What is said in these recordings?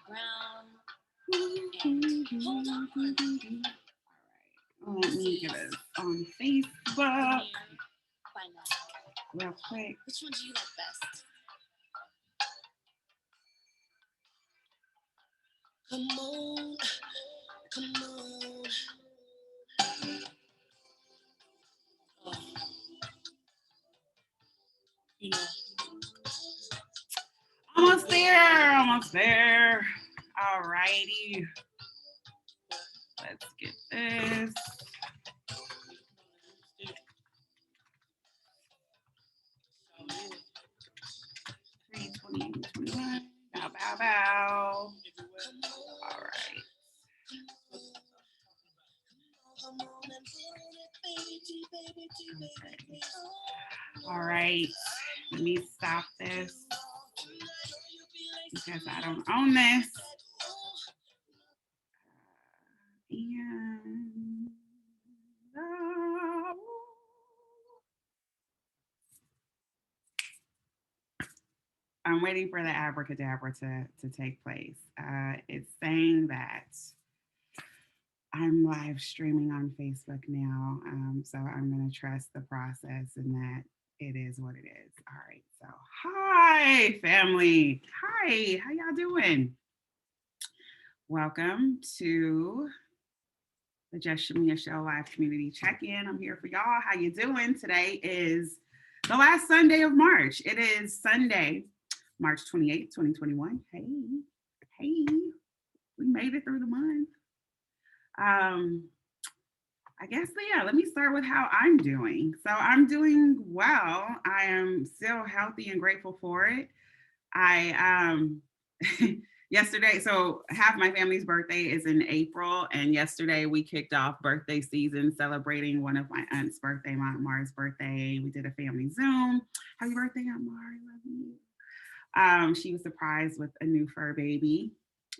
Let me get us on Facebook real quick. Which one do you like best? Come on, come on. Oh, you know. Almost there, almost there. All righty. Let's get this. 3:20, bow, bow, bow. All right. All right. Let me stop this because I don't own this. And I'm waiting for the abracadabra to take place. It's saying that I'm live streaming on Facebook now, so I'm going to trust the process and that it is what it is. All right, so hi, family. Hi, how y'all doing? Welcome to the Just Chamia Show live community check-in. I'm here for y'all. How you doing? Today is the last Sunday of March. It is Sunday, March 28th, 2021. Hey, we made it through the month. I guess, yeah, let me start with how I'm doing. So I'm doing well. I am still healthy and grateful for it. I yesterday, so half my family's birthday is in April, and yesterday we kicked off birthday season celebrating one of my aunt's birthday, my Aunt Mara's birthday. We did a family Zoom. Happy birthday, Aunt Mara, love you. She was surprised with a new fur baby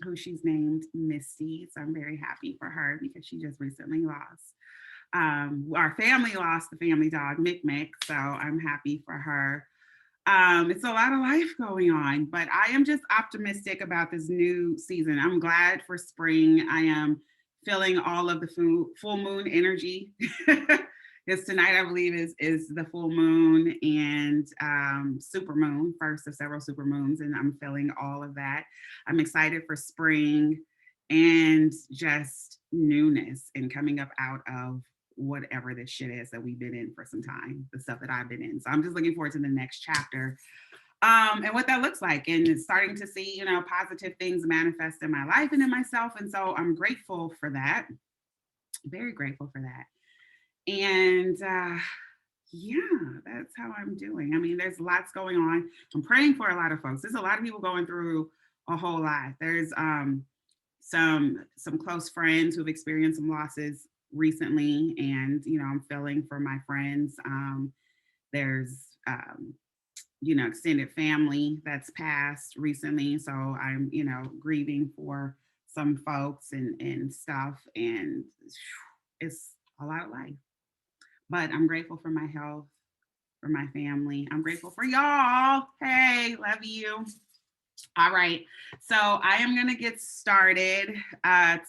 who she's named Misty. So I'm very happy for her because she just recently lost. Our family lost the family dog, Mick Mick. So I'm happy for her. It's a lot of life going on, but I am just optimistic about this new season. I'm glad for spring. I am feeling all of the full moon energy. Because tonight, I believe, is the full moon and super moon, first of several super moons, and I'm feeling all of that. I'm excited for spring and just newness and coming up out of whatever this shit is that we've been in for some time, the stuff that I've been in. So I'm just looking forward to the next chapter and what that looks like, and starting to see, positive things manifest in my life and in myself. And so I'm grateful for that, very grateful for that. And yeah, that's how I'm doing. I mean, there's lots going on. I'm praying for a lot of folks. There's a lot of people going through a whole lot. There's some close friends who've experienced some losses recently, and I'm feeling for my friends. There's extended family that's passed recently, so I'm grieving for some folks and stuff, and it's a lot of life. But I'm grateful for my health, for my family. I'm grateful for y'all. Hey, love you. All right, so I am going to get started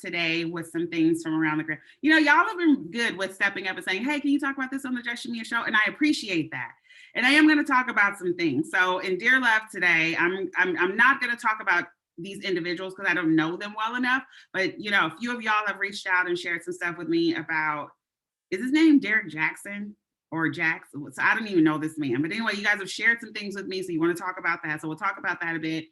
today with some things from around the gram. Y'all have been good with stepping up and saying, hey, can you talk about this on the Just Chamia Show? And I appreciate that. And I am going to talk about some things. So in Dear Love today, I'm not going to talk about these individuals because I don't know them well enough. But, a few of y'all have reached out and shared some stuff with me about, is his name Derek Jackson? Or Jax? So I don't even know this man. But anyway, you guys have shared some things with me, so you want to talk about that. So we'll talk about that a bit.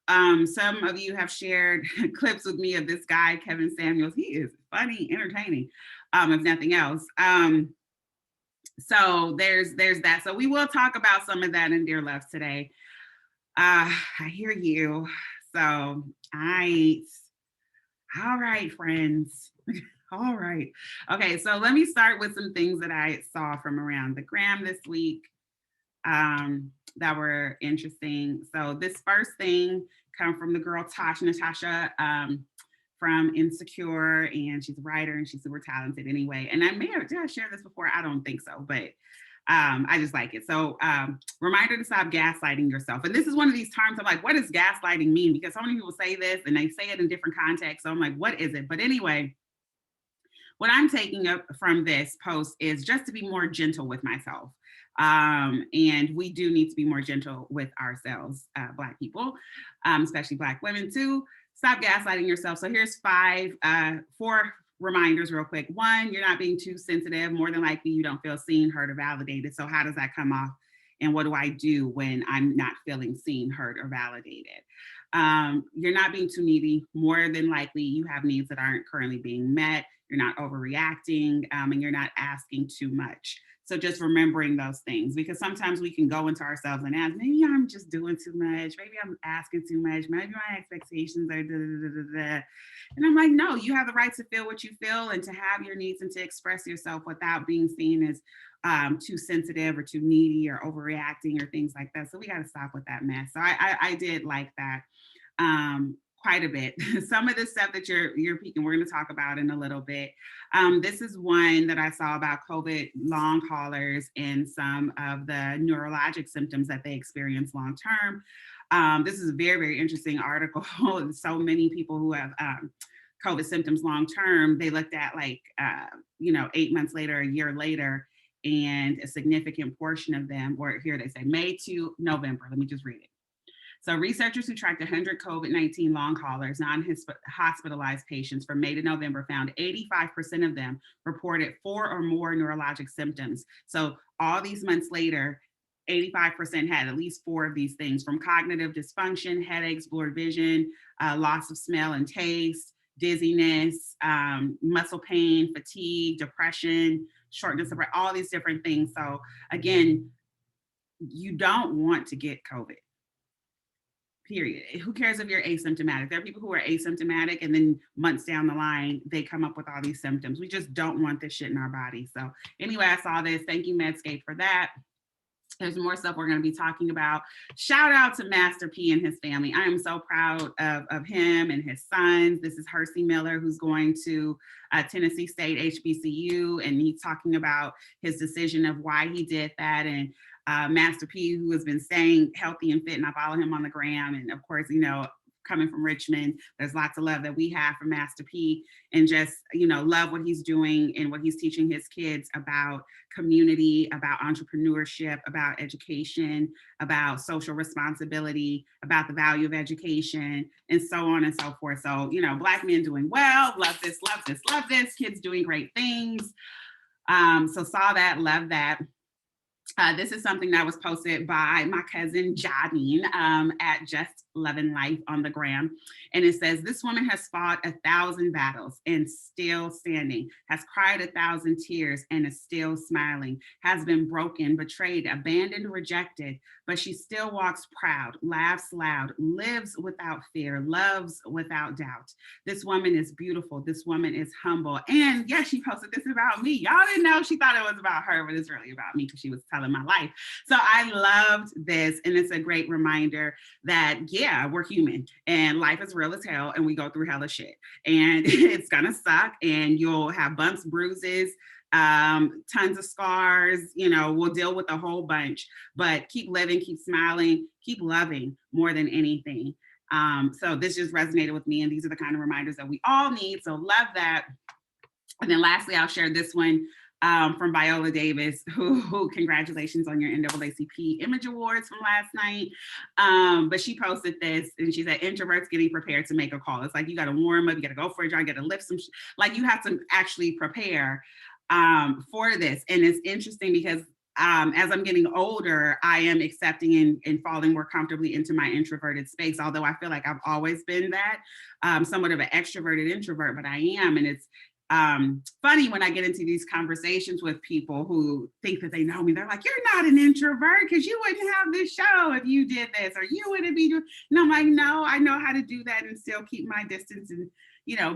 Some of you have shared clips with me of this guy, Kevin Samuels. He is funny, entertaining, if nothing else. So there's that. So we will talk about some of that in Dear Love today. I hear you. So all right, friends. All right. Okay, so let me start with some things that I saw from around the gram this week that were interesting. So this first thing come from the girl Natasha from Insecure, and she's a writer and she's super talented anyway. And I may have, did I share this before? I don't think so, but I just like it. So reminder to stop gaslighting yourself. And this is one of these terms I'm like, what does gaslighting mean? Because so many people say this and they say it in different contexts. So I'm like, what is it? But anyway, what I'm taking up from this post is just to be more gentle with myself. And we do need to be more gentle with ourselves, Black people, especially Black women too. Stop gaslighting yourself. So here's four reminders real quick. One, you're not being too sensitive. More than likely, you don't feel seen, heard, or validated. So how does that come off? And what do I do when I'm not feeling seen, heard, or validated? You're not being too needy. More than likely, you have needs that aren't currently being met. You're not overreacting, and you're not asking too much. So just remembering those things, because sometimes we can go into ourselves and ask, maybe I'm just doing too much. Maybe I'm asking too much. Maybe my expectations are da, da, da, da, da. And I'm like, no, you have the right to feel what you feel and to have your needs and to express yourself without being seen as too sensitive or too needy or overreacting or things like that. So we got to stop with that mess. So I did like that. Quite a bit. Some of the stuff that you're peeking, we're going to talk about in a little bit. This is one that I saw about COVID long haulers and some of the neurologic symptoms that they experience long term. This is a very, very interesting article. So many people who have COVID symptoms long term, they looked at 8 months later, a year later, and a significant portion of them, or here they say May to November. Let me just read it. So researchers who tracked 100 COVID-19 long haulers, non-hospitalized patients from May to November found 85% of them reported 4 or more neurologic symptoms. So all these months later, 85% had at least 4 of these things, from cognitive dysfunction, headaches, blurred vision, loss of smell and taste, dizziness, muscle pain, fatigue, depression, shortness of breath, all these different things. So again, you don't want to get COVID. Period. Who cares if you're asymptomatic? There are people who are asymptomatic and then months down the line, they come up with all these symptoms. We just don't want this shit in our body. So anyway, I saw this. Thank you, Medscape, for that. There's more stuff we're going to be talking about. Shout out to Master P and his family. I am so proud of him and his sons. This is Hersey Miller, who's going to Tennessee State HBCU, and he's talking about his decision of why he did that. And Master P, who has been staying healthy and fit, and I follow him on the gram. And of course, coming from Richmond, there's lots of love that we have for Master P, and just, love what he's doing and what he's teaching his kids about community, about entrepreneurship, about education, about social responsibility, about the value of education, and so on and so forth. So, Black men doing well, love this, love this, love this, kids doing great things. So saw that, love that. This is something that was posted by my cousin Jadine at Just Loving Life on the gram. And it says, this woman has fought 1,000 battles and still standing, has cried 1,000 tears and is still smiling, has been broken, betrayed, abandoned, rejected, but she still walks proud, laughs loud, lives without fear, loves without doubt. This woman is beautiful. This woman is humble. And yes, she posted this about me. Y'all didn't know she thought it was about her, but it's really about me because she was telling my life. So I loved this. And it's a great reminder that, yeah, we're human and life is real as hell and we go through hella shit and it's gonna suck and you'll have bumps, bruises, tons of scars, we'll deal with a whole bunch, but keep living, keep smiling, keep loving more than anything. So this just resonated with me, and these are the kind of reminders that we all need. So love that. And then lastly, I'll share this one from Viola Davis, who congratulations on your NAACP Image Awards from last night. But she posted this and she said, introverts getting prepared to make a call. It's like, you got to warm up, you got to go for a drive, you got to lift some, you have to actually prepare for this. And it's interesting because as I'm getting older, I am accepting and falling more comfortably into my introverted space, although I feel like I've always been that, somewhat of an extroverted introvert, but I am. And it's funny when I get into these conversations with people who think that they know me. They're like, you're not an introvert because you wouldn't have this show if you did this, or you wouldn't be doing. And I'm like, no, I know how to do that and still keep my distance and,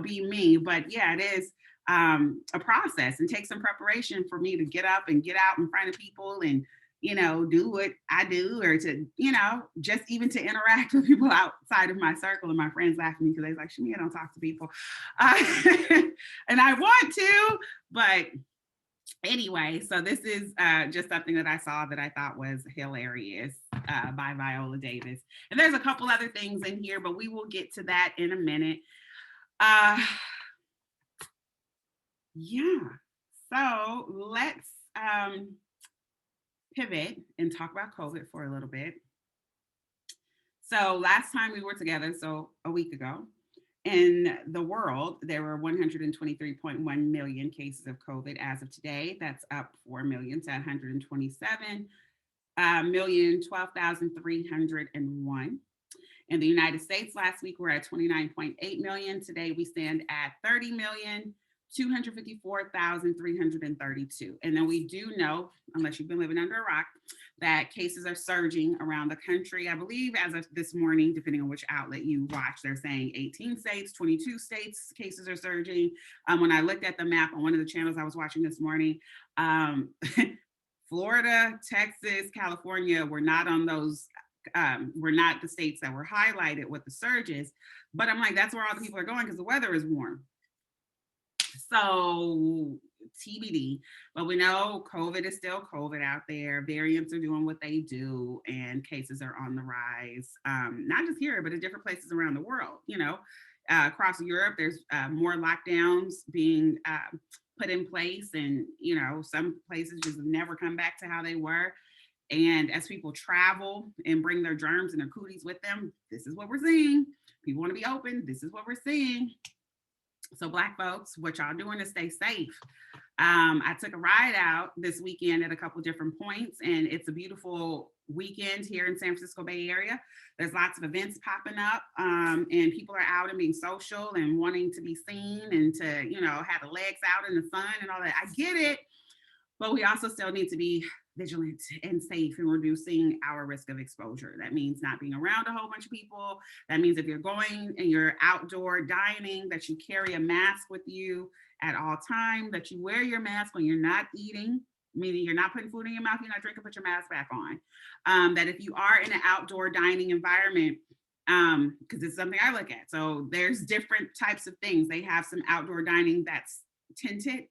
be me. But yeah, it is a process and takes some preparation for me to get up and get out in front of people and, do what I do, or to, just even to interact with people outside of my circle. And my friends laugh at me because they're like, Chamia, don't talk to people. And I want to, but Anyway, so this is just something that I saw that I thought was hilarious by Viola Davis. And there's a couple other things in here, but we will get to that in a minute. Uh, yeah. So let's pivot and talk about COVID for a little bit. So last time we were together, so a week ago, in the world, there were 123.1 million cases of COVID as of today. That's up 4 million to 127 million, 12,301. In the United States last week, we're at 29.8 million. Today, we stand at 30 million. 254,332. And then we do know, unless you've been living under a rock, that cases are surging around the country. I believe as of this morning, depending on which outlet you watch, they're saying 18 states, 22 states, cases are surging. When I looked at the map on one of the channels I was watching this morning, Florida, Texas, California were not on those, were not the states that were highlighted with the surges. But I'm like, that's where all the people are going because the weather is warm. So TBD, but we know COVID is still COVID out there. Variants are doing what they do, and cases are on the rise. Not just here, but in different places around the world. You know, across Europe, there's more lockdowns being put in place, and you know, some places just never come back to how they were. And as people travel and bring their germs and their cooties with them, this is what we're seeing. People want to be open. This is what we're seeing. So Black folks, what y'all doing to stay safe? I took a ride out this weekend at a couple different points, and it's a beautiful weekend here in San Francisco Bay Area. There's lots of events popping up, and people are out and being social and wanting to be seen and to, you know, have the legs out in the sun and all that. I get it, but we also still need to be vigilant and safe in reducing our risk of exposure. That means not being around a whole bunch of people. That means if you're going and you're outdoor dining, that you carry a mask with you at all time, that you wear your mask when you're not eating, meaning you're not putting food in your mouth, you're not drinking, put your mask back on. That if you are in an outdoor dining environment, because it's something I look at. So there's different types of things. They have some outdoor dining that's tinted.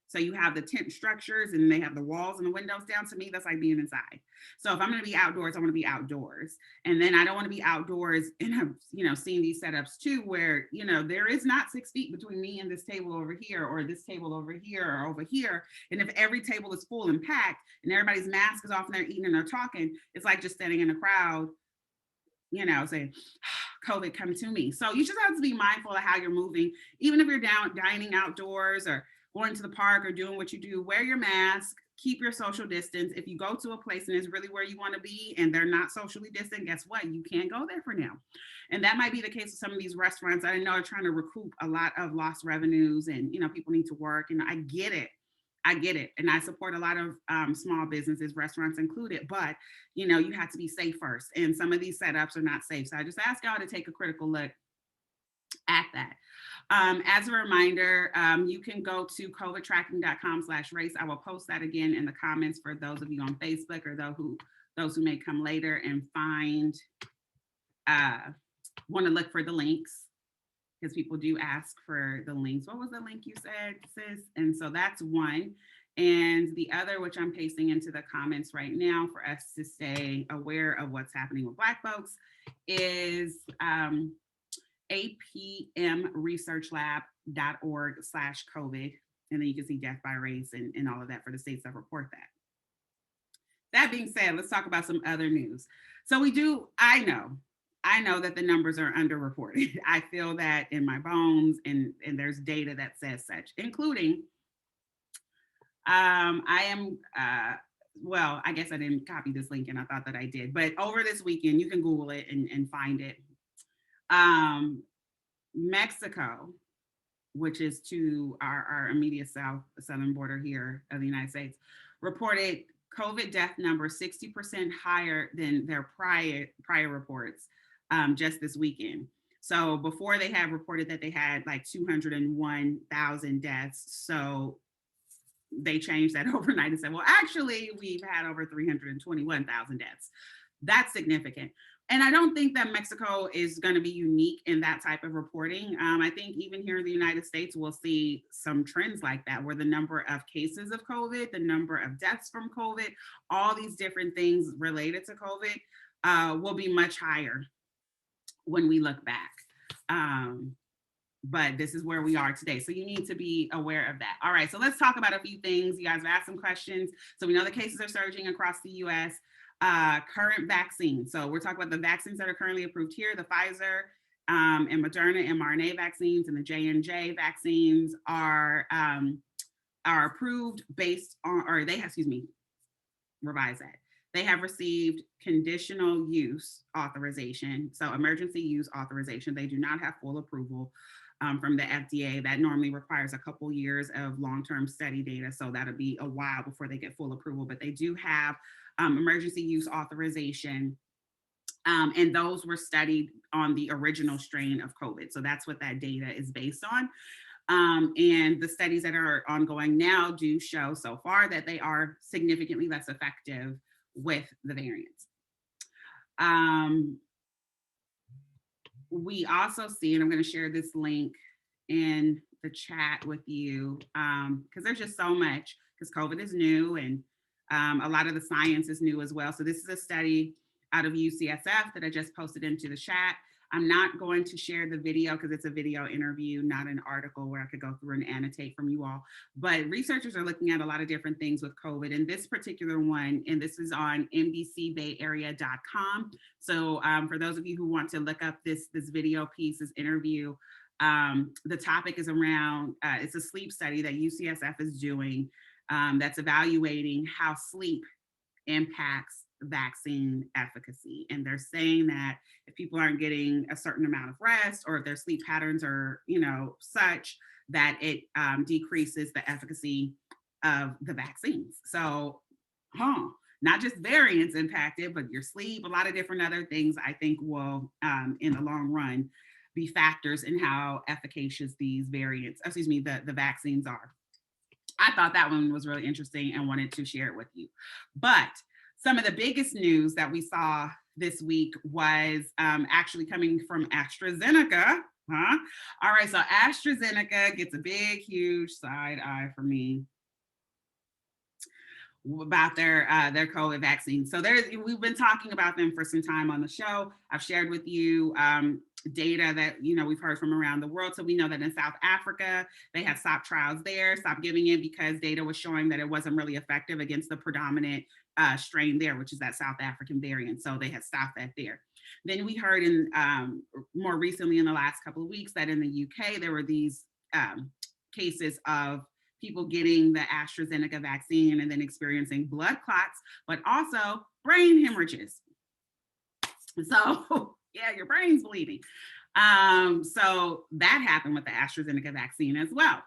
So you have the tent structures and they have the walls and the windows down. To me, that's like being inside. So if I'm going to be outdoors, I want to be outdoors. And then I don't want to be outdoors and, you know, seeing these setups too, where, you know, there is not 6 feet between me and this table over here, or this table over here, or over here. And if every table is full and packed and everybody's mask is off and they're eating and they're talking, it's like just standing in a crowd, you know, saying, COVID, come to me. So you just have to be mindful of how you're moving, even if you're down dining outdoors or going to the park or doing what you do. Wear your mask, keep your social distance. If you go to a place and it's really where you want to be and they're not socially distant, guess what? You can't go there for now. And that might be the case with some of these restaurants. I know are trying to recoup a lot of lost revenues, and you know, people need to work, and I get it. I get it. And I support a lot of small businesses, restaurants included, but you know, you have to be safe first. And some of these setups are not safe. So I just ask y'all to take a critical look at that. As a reminder, you can go to covidtracking.com/race. I will post that again in the comments for those of you on Facebook or those who may come later and want to look for the links, because people do ask for the links. What was the link you said, sis? And so that's one. And the other, which I'm pasting into the comments right now for us to stay aware of what's happening with Black folks, is apmresearchlab.org/COVID. And then you can see death by race and all of that for the states that report that. That being said, let's talk about some other news. So I know that the numbers are underreported. I feel that in my bones, and there's data that says such, including, well, I guess I didn't copy this link and I thought that I did, but over this weekend, you can Google it and find it. Mexico, which is to our immediate southern border here of the United States, reported COVID death numbers 60% higher than their prior reports just this weekend. So before, they had reported that they had like 201,000 deaths. So they changed that overnight and said, well, actually, we've had over 321,000 deaths. That's significant. And I don't think that Mexico is going to be unique in that type of reporting. I think even here in the United States, we'll see some trends like that, where the number of cases of COVID, the number of deaths from COVID, all these different things related to COVID will be much higher when we look back. But this is where we are today. So you need to be aware of that. All right, so let's talk about a few things. You guys have asked some questions. So we know the cases are surging across the US. Current vaccines. So we're talking about the vaccines that are currently approved here, the Pfizer and Moderna mRNA vaccines and the J&J vaccines are approved based on, or they have, excuse me, revise that. They have received conditional use authorization. So emergency use authorization. They do not have full approval from the FDA. That normally requires a couple years of long-term study data. So that'll be a while before they get full approval, but they do have emergency use authorization. And those were studied on the original strain of COVID. So that's what that data is based on. And the studies that are ongoing now do show so far that they are significantly less effective with the variants. We also see, and I'm going to share this link in the chat with you, because there's just so much, because COVID is new and a lot of the science is new as well. So this is a study out of UCSF that I just posted into the chat. I'm not going to share the video because it's a video interview, not an article where I could go through and annotate from you all. But researchers are looking at a lot of different things with COVID. And this particular one, and this is on NBCBayArea.com. So for those of you who want to look up this video piece, this interview, the topic is around, it's a sleep study that UCSF is doing that's evaluating how sleep impacts vaccine efficacy. And they're saying that if people aren't getting a certain amount of rest, or if their sleep patterns are, such that it decreases the efficacy of the vaccines. So, not just variants impacted, but your sleep, a lot of different other things I think will, in the long run, be factors in how efficacious these variants, the vaccines are. I thought that one was really interesting and wanted to share it with you. But some of the biggest news that we saw this week was actually coming from AstraZeneca. All right, so AstraZeneca gets a big, huge side eye from me about their COVID vaccine. So we've been talking about them for some time on the show. I've shared with you data that we've heard from around the world. So we know that in South Africa, they have stopped trials there, stopped giving it because data was showing that it wasn't really effective against the predominant strain there, which is that South African variant. So they had stopped that there. Then we heard in more recently in the last couple of weeks that in the UK, there were these cases of people getting the AstraZeneca vaccine and then experiencing blood clots, but also brain hemorrhages. So yeah, your brain's bleeding. So that happened with the AstraZeneca vaccine as well.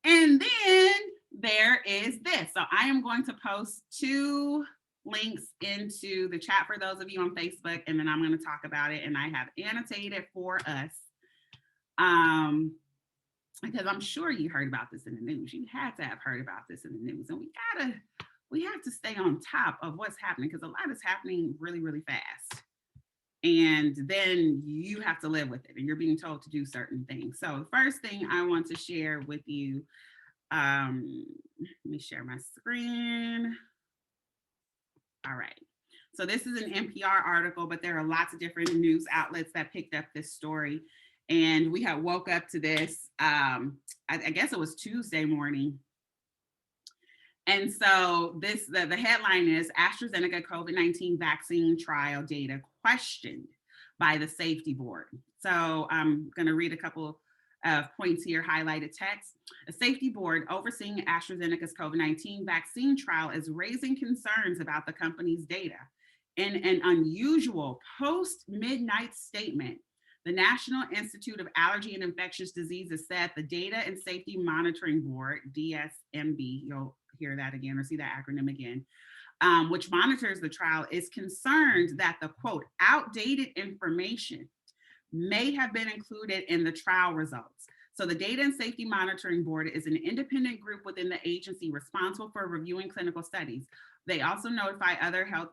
And then there is this. So I am going to post 2 links into the chat for those of you on Facebook, and then I'm going to talk about it. And I have annotated for us, because I'm sure you heard about this in the news. You had to have heard about this in the news, and we have to stay on top of what's happening, because a lot is happening really, really fast. And then you have to live with it, and you're being told to do certain things. So the first thing I want to share with you, let me share my screen. All right. So this is an NPR article, but there are lots of different news outlets that picked up this story. And we had woke up to this, I guess it was Tuesday morning. And so the headline is AstraZeneca COVID-19 vaccine trial data questioned by the safety board. So I'm going to read a couple of points here, highlighted text. A safety board overseeing AstraZeneca's COVID-19 vaccine trial is raising concerns about the company's data. In an unusual post-midnight statement, the National Institute of Allergy and Infectious Diseases said the Data and Safety Monitoring Board, DSMB, you'll hear that again or see that acronym again, which monitors the trial, is concerned that the, quote, outdated information may have been included in the trial results. So the Data and Safety Monitoring Board is an independent group within the agency responsible for reviewing clinical studies. They also notify other health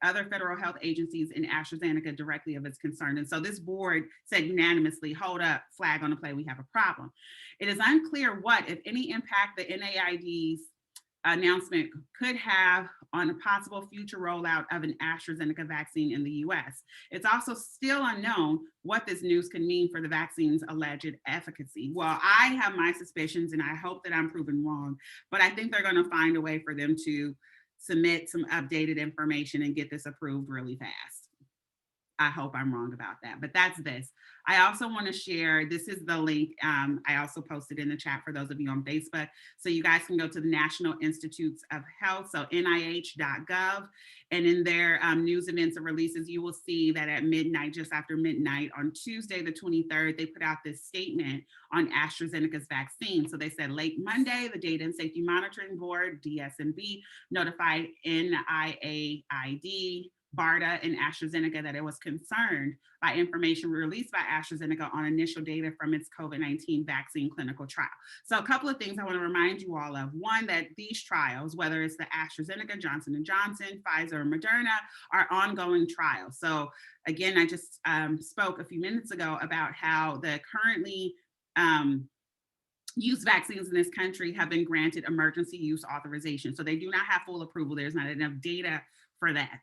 other federal health agencies and AstraZeneca directly of its concern. And so this board said unanimously, hold up, flag on the play, we have a problem. It is unclear what, if any, impact the NIAID's announcement could have on a possible future rollout of an AstraZeneca vaccine in the US. It's also still unknown what this news could mean for the vaccine's alleged efficacy. Well, I have my suspicions and I hope that I'm proven wrong, but I think they're going to find a way for them to submit some updated information and get this approved really fast. I hope I'm wrong about that, but that's this. I also want to share, this is the link I also posted in the chat for those of you on Facebook. So you guys can go to the National Institutes of Health, so nih.gov, and in their news events and releases, you will see that at midnight, just after midnight on Tuesday, the 23rd, they put out this statement on AstraZeneca's vaccine. So they said late Monday, the Data and Safety Monitoring Board, DSMB, notified NIAID, BARDA, and AstraZeneca that it was concerned by information released by AstraZeneca on initial data from its COVID-19 vaccine clinical trial. So a couple of things I want to remind you all of. One, that these trials, whether it's the AstraZeneca, Johnson & Johnson, Pfizer, or Moderna, are ongoing trials. So again, I just spoke a few minutes ago about how the currently used vaccines in this country have been granted emergency use authorization. So they do not have full approval. There's not enough data for that.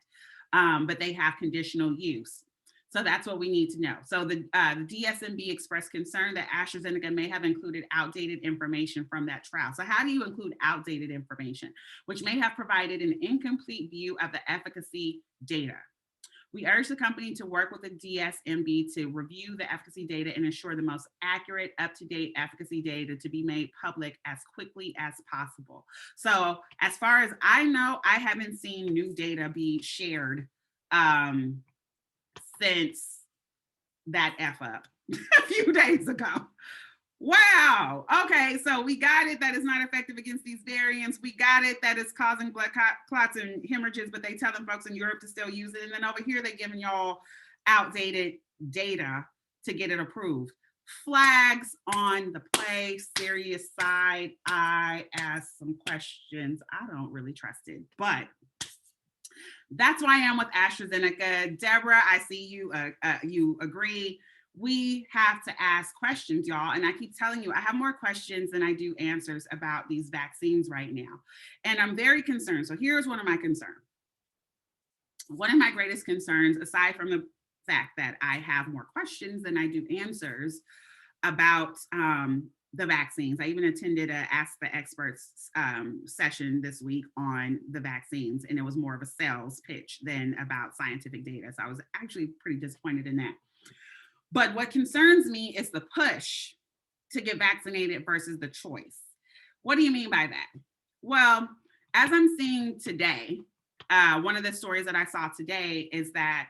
But they have conditional use. So that's what we need to know. So the DSMB expressed concern that AstraZeneca may have included outdated information from that trial. So how do you include outdated information, which may have provided an incomplete view of the efficacy data? We urge the company to work with the DSMB to review the efficacy data and ensure the most accurate, up-to-date efficacy data to be made public as quickly as possible. So as far as I know, I haven't seen new data be shared since that F up a few days ago. Wow. Okay. So we got it that it's not effective against these variants. We got it that it's causing blood clots and hemorrhages, but they telling folks in Europe to still use it. And then over here, they're giving y'all outdated data to get it approved. Flags on the play, serious side. I asked some questions. I don't really trust it, but that's why I am with AstraZeneca. Deborah, I see you, you agree. We have to ask questions, y'all. And I keep telling you, I have more questions than I do answers about these vaccines right now. And I'm very concerned. So here's one of my concerns. One of my greatest concerns, aside from the fact that I have more questions than I do answers about the vaccines. I even attended a Ask the Experts session this week on the vaccines, and it was more of a sales pitch than about scientific data. So I was actually pretty disappointed in that. But what concerns me is the push to get vaccinated versus the choice. What do you mean by that? Well, as I'm seeing today, one of the stories that I saw today is that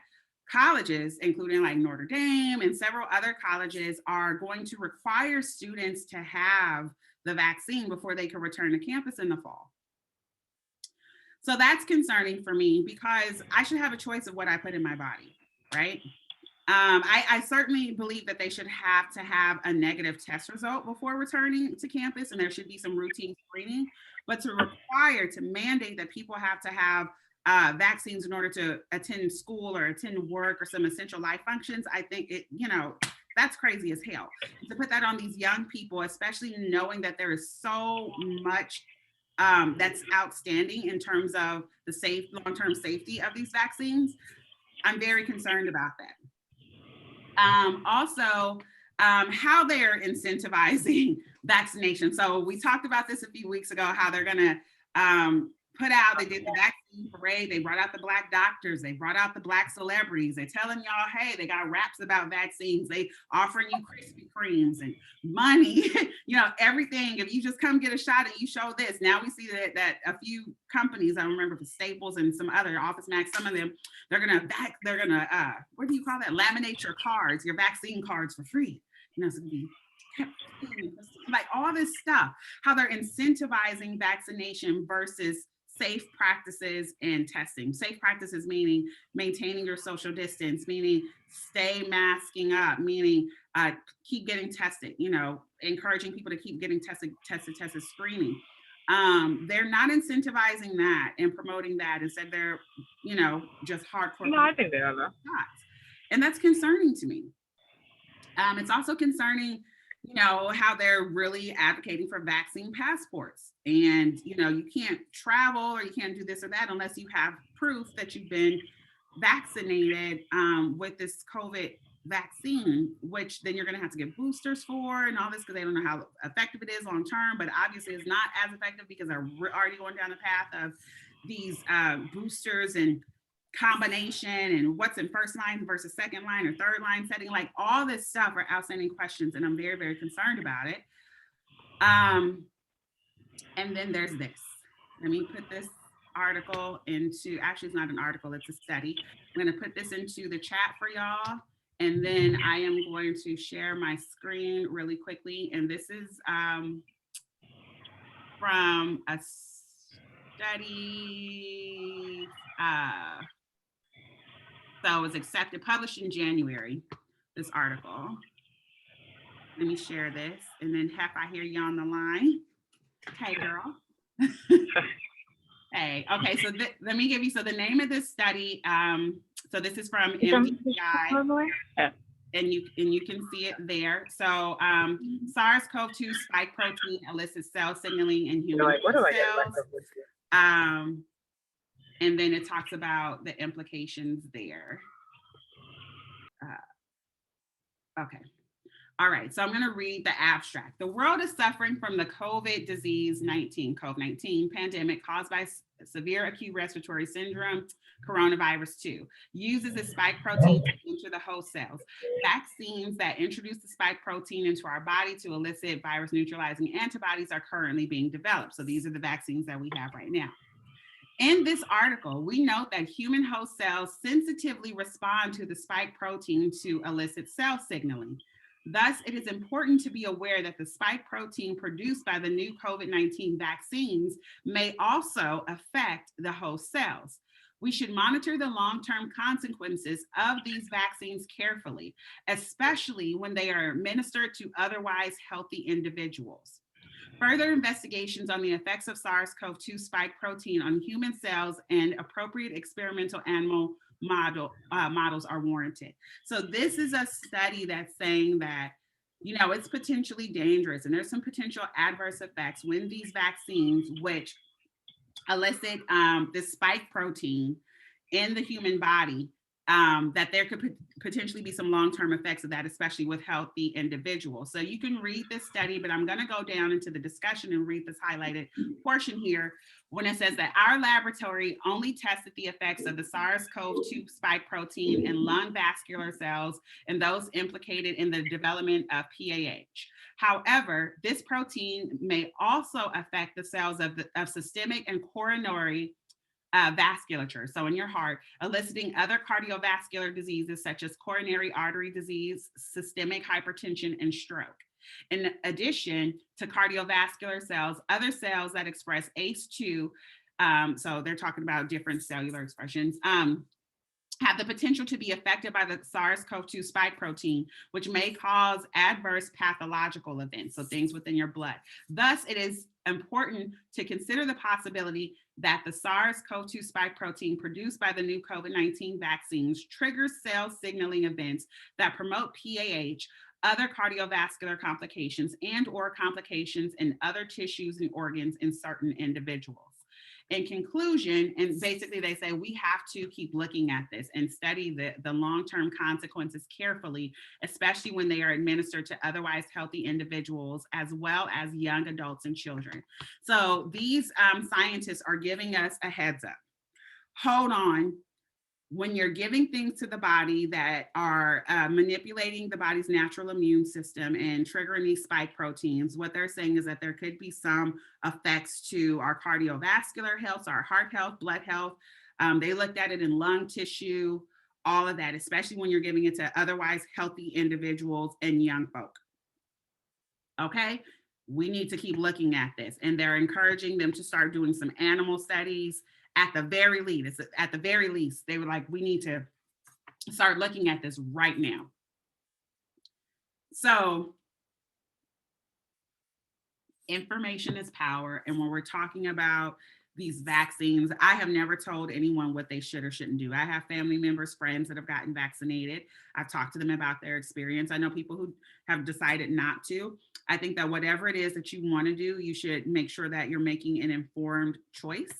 colleges, including like Notre Dame and several other colleges, are going to require students to have the vaccine before they can return to campus in the fall. So that's concerning for me because I should have a choice of what I put in my body, right? I certainly believe that they should have to have a negative test result before returning to campus, and there should be some routine screening, but to mandate that people have to have vaccines in order to attend school or attend work or some essential life functions, I think that's crazy as hell. To put that on these young people, especially knowing that there is so much that's outstanding in terms of the long-term safety of these vaccines, I'm very concerned about that. Also, how they're incentivizing vaccination. So we talked about this a few weeks ago, how they're gonna they did the vaccine parade, they brought out the Black doctors, they brought out the Black celebrities, they're telling y'all, hey, they got raps about vaccines, they offering you Krispy Kremes and money, everything. If you just come get a shot and you show this, now we see that a few companies, I remember for Staples and some other, Office Max, some of them, they're gonna what do you call that? Laminate your cards, your vaccine cards for free. It's gonna be like all this stuff, how they're incentivizing vaccination versus safe practices and testing. Safe practices meaning maintaining your social distance, meaning stay masking up, meaning keep getting tested, encouraging people to keep getting tested, screening. They're not incentivizing that and promoting that. Instead, they're, just hardcore No, I think they are though. shots. And that's concerning to me. It's also concerning, how they're really advocating for vaccine passports. And, you can't travel or you can't do this or that unless you have proof that you've been vaccinated with this COVID vaccine, which then you're going to have to get boosters for and all this because they don't know how effective it is long term. But obviously, it's not as effective because they're already going down the path of these boosters and combination and what's in first line versus second line or third line setting. Like all this stuff are outstanding questions, and I'm very, very concerned about it. And then there's this. Let me put this article into, actually it's not an article, it's a study. I'm going to put this into the chat for y'all, and then I am going to share my screen really quickly. And this is from a study, so it was accepted, published in January, this article. Let me share this. And then Hef, I hear you on the line. Hey, girl. Hey, okay, so let me give you, so the name of this study, so this is from MDI, and you can see it there. So SARS-CoV-2 spike protein elicits cell signaling in human cells. And then it talks about the implications there. Okay. All right, so I'm going to read the abstract. The world is suffering from the COVID-19 pandemic caused by severe acute respiratory syndrome, coronavirus 2, uses the spike protein to enter the host cells. Vaccines that introduce the spike protein into our body to elicit virus neutralizing antibodies are currently being developed. So these are the vaccines that we have right now. In this article, we note that human host cells sensitively respond to the spike protein to elicit cell signaling. Thus, it is important to be aware that the spike protein produced by the new COVID-19 vaccines may also affect the host cells. We should monitor the long-term consequences of these vaccines carefully, especially when they are administered to otherwise healthy individuals. Further investigations on the effects of SARS-CoV-2 spike protein on human cells and appropriate experimental animal models are warranted. So this is a study that's saying that, it's potentially dangerous and there's some potential adverse effects when these vaccines, which elicit this spike protein in the human body, that there could potentially be some long-term effects of that, especially with healthy individuals. So you can read this study, but I'm going to go down into the discussion and read this highlighted portion here when it says that our laboratory only tested the effects of the SARS-CoV-2 spike protein in lung vascular cells and those implicated in the development of PAH. However, this protein may also affect the cells of systemic and coronary vasculature, so in your heart, eliciting other cardiovascular diseases such as coronary artery disease, systemic hypertension, and stroke. In addition to cardiovascular cells, other cells that express ACE2, so they're talking about different cellular expressions, have the potential to be affected by the SARS-CoV-2 spike protein, which may cause adverse pathological events, so things within your blood. Thus, it is important to consider the possibility that the SARS-CoV-2 spike protein produced by the new COVID-19 vaccines triggers cell signaling events that promote PAH, other cardiovascular complications, and/or complications in other tissues and organs in certain individuals. In conclusion, and basically they say we have to keep looking at this and study the long-term consequences carefully, especially when they are administered to otherwise healthy individuals, as well as young adults and children. So these scientists are giving us a heads up. Hold on. When you're giving things to the body that are manipulating the body's natural immune system and triggering these spike proteins, what they're saying is that there could be some effects to our cardiovascular health, our heart health, blood health. They looked at it in lung tissue, all of that, especially when you're giving it to otherwise healthy individuals and young folk. Okay, we need to keep looking at this. And they're encouraging them to start doing some animal studies. At the very least, they were like, we need to start looking at this right now. So information is power. And when we're talking about these vaccines, I have never told anyone what they should or shouldn't do. I have family members, friends that have gotten vaccinated. I've talked to them about their experience. I know people who have decided not to. I think that whatever it is that you want to do, you should make sure that you're making an informed choice,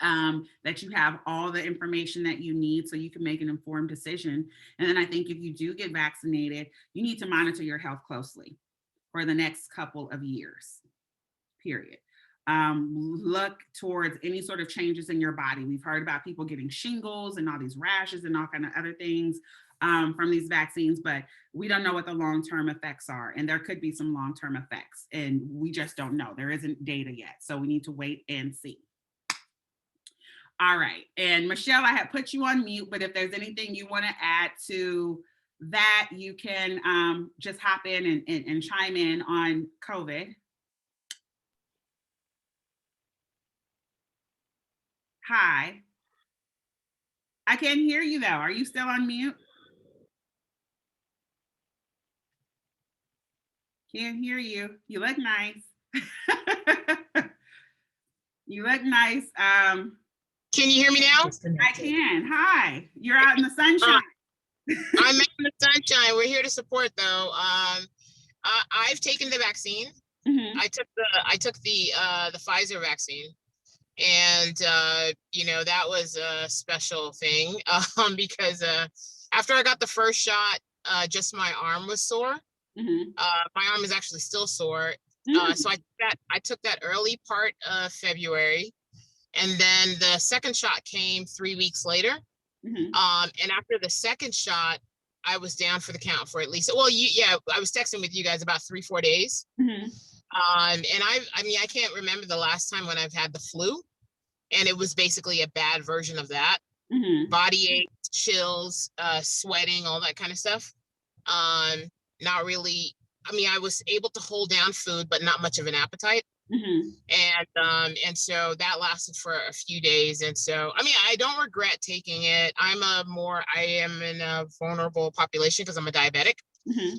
that you have all the information that you need so you can make an informed decision. And then I think if you do get vaccinated, you need to monitor your health closely for the next couple of years, period. Look towards any sort of changes in your body. We've heard about people getting shingles and all these rashes and all kind of other things from these vaccines, but we don't know what the long-term effects are. And there could be some long-term effects and we just don't know. There isn't data yet. So we need to wait and see. All right. And Michelle, I have put you on mute, but if there's anything you want to add to that, you can just hop in and chime in on COVID. Hi. I can't hear you though. Are you still on mute? Can't hear you. You look nice. You look nice. Can you hear me now? I can. Hi. You're out in the sunshine. I'm out in the sunshine. We're here to support though. I've taken the vaccine. Mm-hmm. I took the Pfizer vaccine. And you know, that was a special thing because after I got the first shot, just my arm was sore. Mm-hmm. My arm is actually still sore. Mm-hmm. So I took that early part of February, and then the second shot came 3 weeks later. Mm-hmm. And after the second shot, I was down for the count for at least, well, I was texting with you guys about 3-4 days. Mm-hmm. And I mean, I can't remember the last time when I've had the flu, and it was basically a bad version of that. Mm-hmm. Body aches, chills, sweating, all that kind of stuff. Not really. I mean, I was able to hold down food, but not much of an appetite. Mm-hmm. And so that lasted for a few days. And so, I mean, I don't regret taking it. I am in a vulnerable population because I'm a diabetic. Mm-hmm.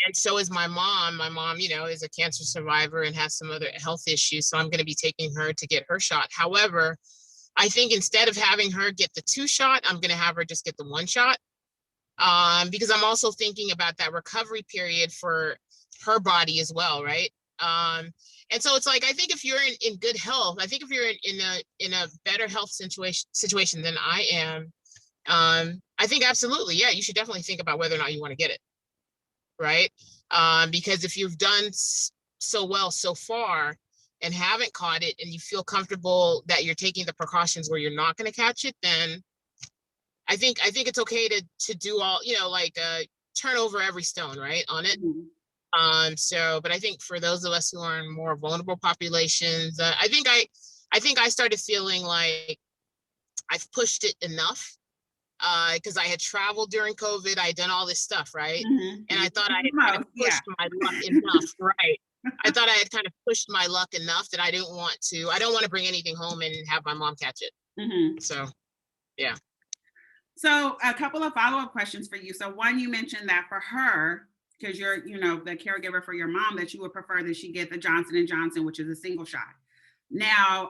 And so is my mom. My mom, you know, is a cancer survivor and has some other health issues. So I'm going to be taking her to get her shot. However, I think instead of having her get the 2 shot, I'm going to have her just get the 1 shot. Because I'm also thinking about that recovery period for her body as well, right? And so it's like, I think if you're in good health, I think if you're in a better health situation than I am, I think absolutely, yeah, you should definitely think about whether or not you want to get it, right? Because if you've done so well so far and haven't caught it, and you feel comfortable that you're taking the precautions where you're not going to catch it, then I think it's okay to do all, you know, like turn over every stone, right, on it. Mm-hmm. So, but I think for those of us who are in more vulnerable populations, I think I started feeling like I've pushed it enough, because I had traveled during COVID, I had done all this stuff, right? Mm-hmm. And I thought I had kind of pushed my luck enough, right? I thought I had kind of pushed my luck enough that I don't want to bring anything home and have my mom catch it. Mm-hmm. So, yeah. So a couple of follow-up questions for you. So one, you mentioned that for her, because you're, you know, the caregiver for your mom, that you would prefer that she get the Johnson & Johnson, which is a single shot. Now,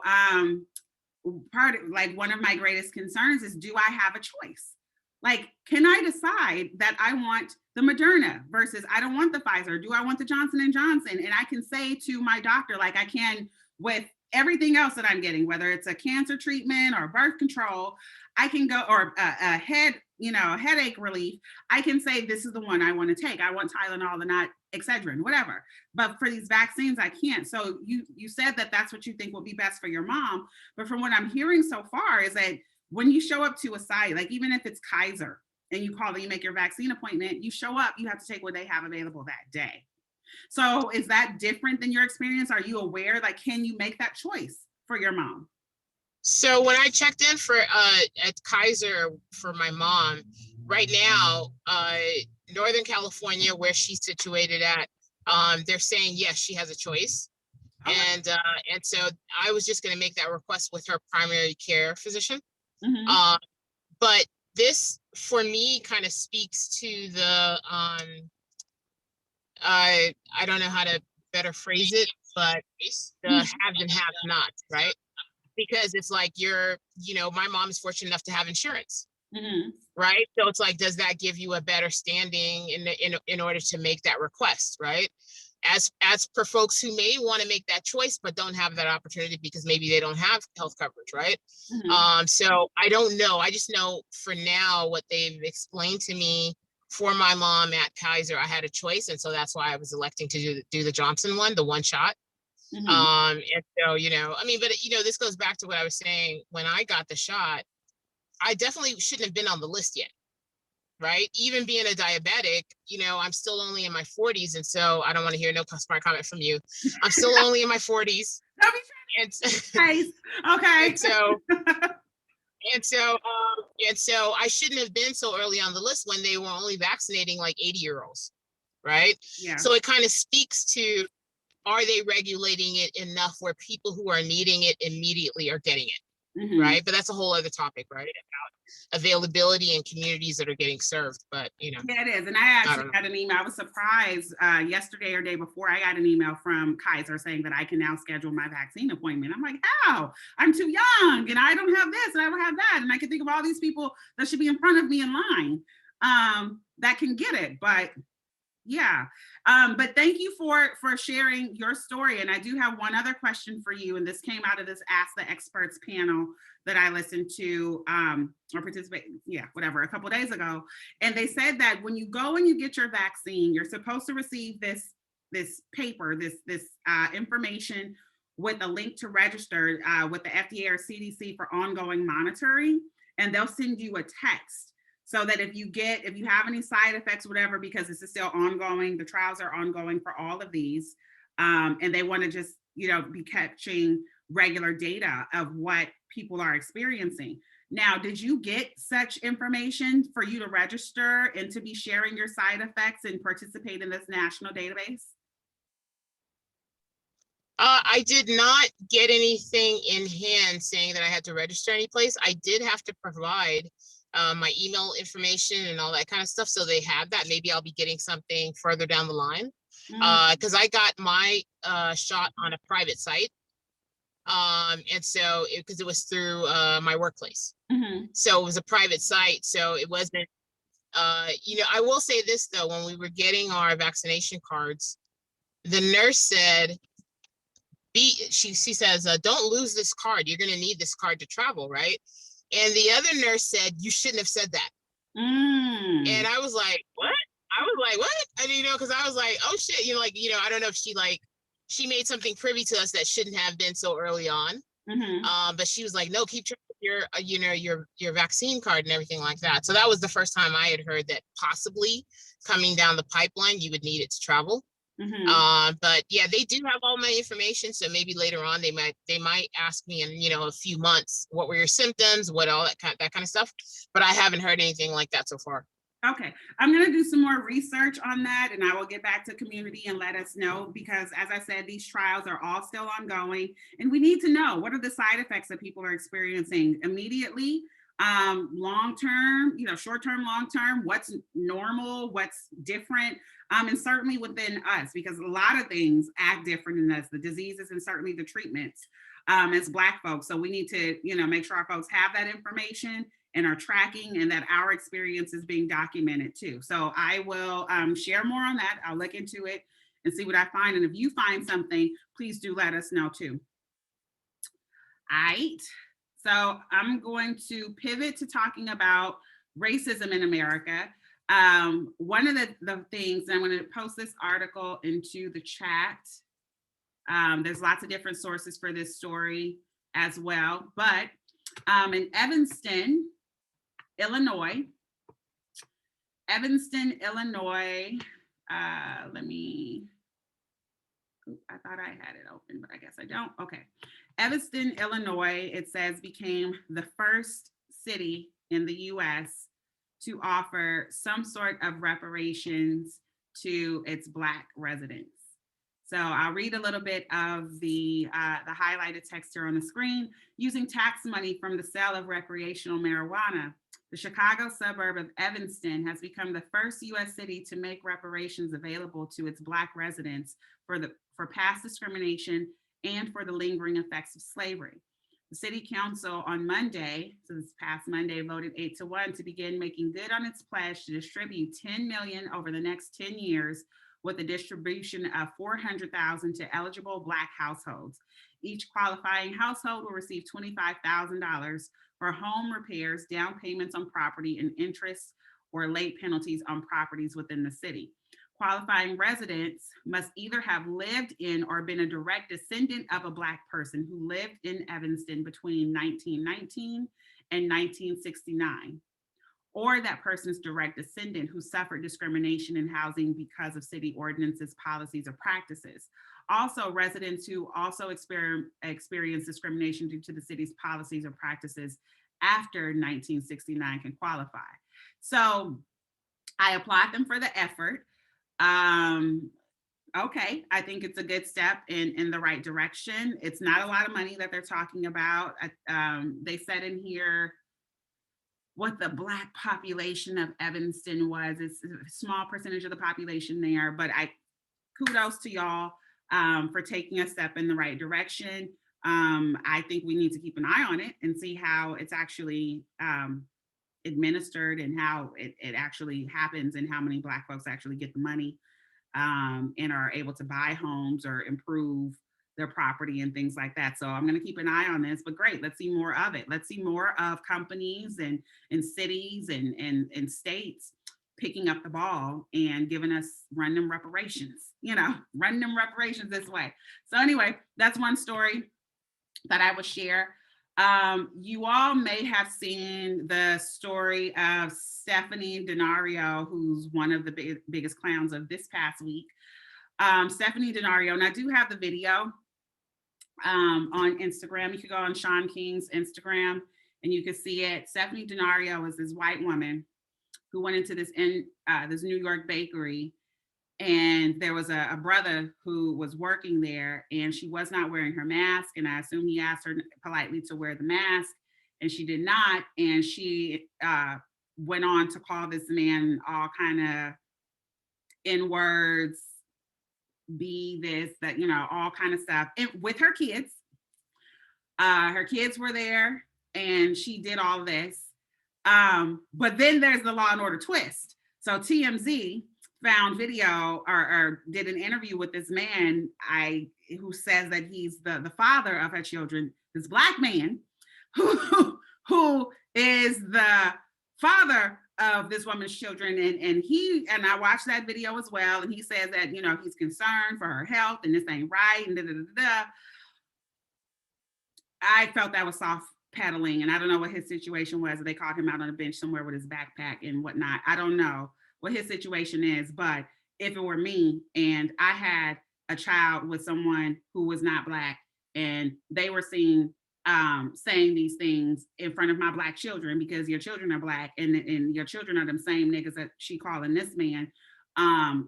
one of my greatest concerns is, do I have a choice? Like, can I decide that I want the Moderna versus I don't want the Pfizer? Do I want the Johnson & Johnson? And I can say to my doctor, like I can with everything else that I'm getting, whether it's a cancer treatment or birth control, I can go, or a headache relief, I can say, this is the one I want to take. I want Tylenol and not Excedrin, whatever. But for these vaccines, I can't. So you said that that's what you think will be best for your mom. But from what I'm hearing so far is that when you show up to a site, like even if it's Kaiser and you call and you make your vaccine appointment, you show up, you have to take what they have available that day. So is that different than your experience? Are you aware, like, can you make that choice for your mom? So when I checked in for at Kaiser for my mom, right now, Northern California, where she's situated at, they're saying yes, she has a choice. Okay. And so I was just going to make that request with her primary care physician. Mm-hmm. But this, for me, kind of speaks to the I don't know how to better phrase it, but the haves and have-nots, right? Because it's like my mom is fortunate enough to have insurance, right? So it's like, does that give you a better standing in order to make that request, right? As per folks who may want to make that choice but don't have that opportunity because maybe they don't have health coverage, right? So I don't know. I just know for now what they've explained to me. For my mom at Kaiser, I had a choice, and so that's why I was electing to do the Johnson one, the one shot. And so, I mean, but this goes back to what I was saying. When I got the shot, I definitely shouldn't have been on the list yet, right? Even being a diabetic, I'm still only in my 40s. And so I don't want to hear no smart comment from you. I'm still only in my 40s. And, okay. And so I shouldn't have been so early on the list when they were only vaccinating like 80-year-olds, right? Yeah. So it kind of speaks to, are they regulating it enough where people who are needing it immediately are getting it, right? But that's a whole other topic, right? About availability in communities that are getting served, but Yeah, it is. And I actually got an email. I was surprised yesterday or day before, I got an email from Kaiser saying that I can now schedule my vaccine appointment. I'm like, how? I'm too young and I don't have this and I don't have that. And I can think of all these people that should be in front of me in line that can get it. But yeah, but thank you for sharing your story. And I do have one other question for you. And this came out of this Ask the Experts panel that I listened to or participate, a couple of days ago. And they said that when you go and you get your vaccine, you're supposed to receive this paper, this information with a link to register with the FDA or CDC for ongoing monitoring. And they'll send you a text. So that if you have any side effects, whatever, because this is still ongoing, the trials are ongoing for all of these, and they want to just, be catching regular data of what people are experiencing. Now, did you get such information for you to register and to be sharing your side effects and participate in this national database? I did not get anything in hand saying that I had to register any place. I did have to provide my email information and all that kind of stuff. So they have that. Maybe I'll be getting something further down the line because I got my shot on a private site. And so because it was through my workplace. So it was a private site. So it wasn't, I will say this though, when we were getting our vaccination cards, the nurse said, she says, don't lose this card. You're going to need this card to travel, right? And the other nurse said, you shouldn't have said that. And I was like, what? And, because I was like, oh shit, I don't know if she made something privy to us that shouldn't have been so early on. But she was like, no, keep track of your vaccine card and everything like that. So that was the first time I had heard that possibly coming down the pipeline, you would need it to travel. But yeah, they do have all my information. So maybe later on they might ask me in, a few months, what were your symptoms, what all that kind of stuff. But I haven't heard anything like that so far. Okay, I'm going to do some more research on that and I will get back to community and let us know, because as I said, these trials are all still ongoing and we need to know what are the side effects that people are experiencing immediately, long-term, short-term, long-term, what's normal, what's different, and certainly within us, because a lot of things act different in us, the diseases and certainly the treatments as Black folks. So we need to, make sure our folks have that information and are tracking and that our experience is being documented too. So I will share more on that. I'll look into it and see what I find. And if you find something, please do let us know too. All right. So I'm going to pivot to talking about racism in America. One of the things, and I'm going to post this article into the chat. There's lots of different sources for this story as well, but in Evanston, Illinois, let me, I thought I had it open, but I guess I don't. Okay. Evanston, Illinois, it says, became the first city in the US to offer some sort of reparations to its Black residents. So I'll read a little bit of the highlighted text here on the screen. Using tax money from the sale of recreational marijuana, The Chicago suburb of Evanston has become the first U.S. city to make reparations available to its Black residents for past discrimination and for the lingering effects of slavery. The city council on Monday, so this past Monday, voted 8-1 to begin making good on its pledge to distribute $10 million over the next 10 years, with a distribution of $400,000 to eligible Black households. Each qualifying household will receive $25,000 for home repairs, down payments on property, and interest or late penalties on properties within the city. Qualifying residents must either have lived in or been a direct descendant of a Black person who lived in Evanston between 1919 and 1969, or that person's direct descendant who suffered discrimination in housing because of city ordinances, policies, or practices. Also, residents who also experience discrimination due to the city's policies or practices after 1969 can qualify. So I applaud them for the effort. Okay, I think it's a good step in the right direction. It's not a lot of money that they're talking about. They said in here what the Black population of Evanston was. It's a small percentage of the population there, but kudos to y'all for taking a step in the right direction. I think we need to keep an eye on it and see how it's actually administered and how it actually happens and how many Black folks actually get the money and are able to buy homes or improve their property and things like that. So I'm going to keep an eye on this, but great. Let's see more of it. Let's see more of companies and cities and states picking up the ball and giving us random reparations, random reparations this way. So anyway, that's one story that I would share. You all may have seen the story of Stephanie Denario, who's one of the biggest clowns of this past week. Stephanie Denario, and I do have the video on Instagram. You could go on Sean King's Instagram and you can see it. Stephanie Denario is this white woman who went into this New York bakery, and there was a brother who was working there, and she was not wearing her mask, and I assume he asked her politely to wear the mask, and she did not, and she went on to call this man all kind of N-words, be this, that, all kind of stuff, and with her kids. Her kids were there, and she did all this. But then there's the Law and Order twist. So TMZ found video or did an interview with this man who says that he's the father of her children, this Black man who is the father of this woman's children. And I watched that video as well. And he says that, he's concerned for her health and this ain't right. And I felt that was soft pedaling, and I don't know what his situation was. They caught him out on a bench somewhere with his backpack and whatnot. I don't know what his situation is, but if it were me and I had a child with someone who was not Black and they were saying these things in front of my Black children, because your children are Black and your children are them same niggas that she calling this man, my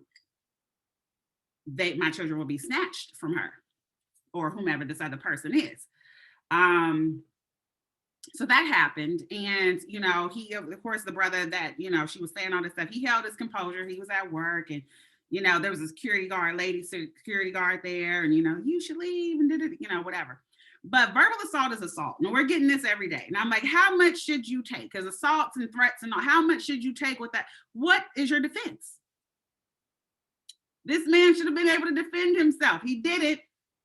children will be snatched from her or whomever this other person is. So that happened. And, he, of course, the brother that, she was saying all this stuff, he held his composure. He was at work and, there was a security guard there and, you should leave and did it, whatever. But verbal assault is assault. And we're getting this every day. And I'm like, how much should you take? Because assaults and threats and all, how much should you take with that? What is your defense? This man should have been able to defend himself. He did it.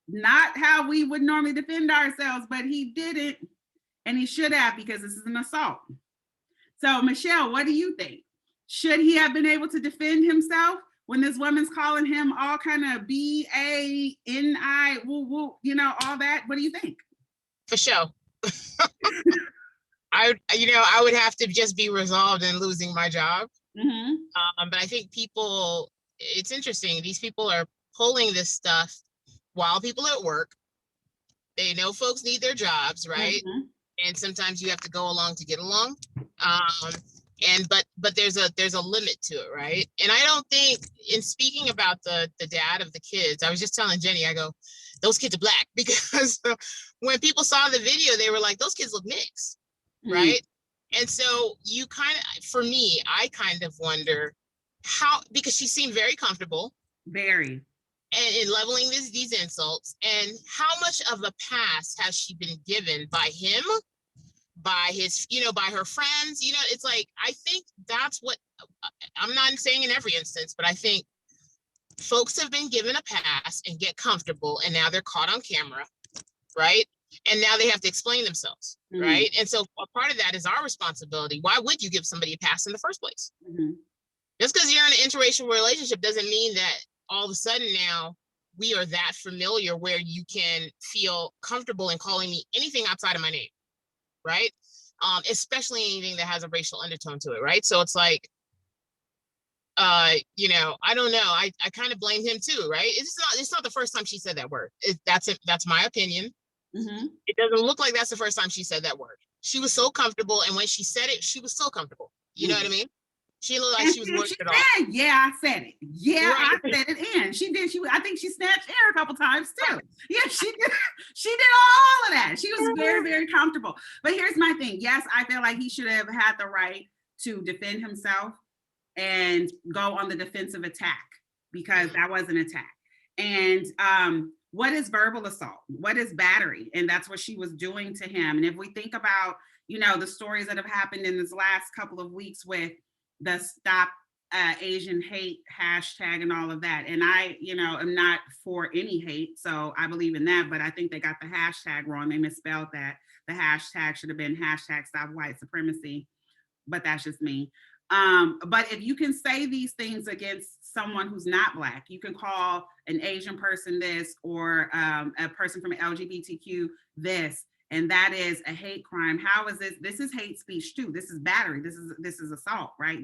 Not how we would normally defend ourselves, but he did it. And he should have, because this is an assault. So Michelle, what do you think? Should he have been able to defend himself when this woman's calling him all kind of B-A-N-I, woo, woo, all that? What do you think? For sure. I would have to just be resolved in losing my job. Mm-hmm. But I think it's interesting. These people are pulling this stuff while people are at work. They know folks need their jobs, right? Mm-hmm. And sometimes you have to go along to get along. But there's a limit to it, right? And I don't think, in speaking about the dad of the kids, I was just telling Jenny, I go, those kids are Black, because when people saw the video, they were like, those kids look mixed, right? And so you kind of, for me, I kind of wonder how, because she seemed very comfortable Very. and in leveling these insults, and how much of a pass has she been given by him, by his, by her friends? It's like, I think that's what, I'm not saying in every instance, but I think folks have been given a pass and get comfortable, and now they're caught on camera, right? And now they have to explain themselves, right? And so a part of that is our responsibility. Why would you give somebody a pass in the first place? Just because you're in an interracial relationship doesn't mean that all of a sudden now we are that familiar where you can feel comfortable in calling me anything outside of my name, right? Especially anything that has a racial undertone to it, right? So it's like, I don't know. I kind of blame him too, right? It's not the first time she said that word. That's it. That's my opinion. It doesn't look like that's the first time she said that word. She was so comfortable, and when she said it, she was so comfortable. You know what I mean? She looked like she was working it off. Yeah, I said it. Yeah, right. I said it in. She did. I think she snatched air a couple times too. Yeah, she did. She did all of that. She was very, very comfortable. But here's my thing. Yes, I feel like he should have had the right to defend himself and go on the defensive attack, because that was an attack. And what is verbal assault? What is battery? And that's what she was doing to him. And if we think about, the stories that have happened in this last couple of weeks with the Stop Asian Hate hashtag and all of that. And I, am not for any hate, so I believe in that, but I think they got the hashtag wrong. They misspelled that. The hashtag should have been hashtag Stop White Supremacy, but that's just me. But if you can say these things against someone who's not Black, you can call an Asian person this, or a person from LGBTQ this, and that is a hate crime. How is this? This is hate speech too. This is battery. This is assault, right?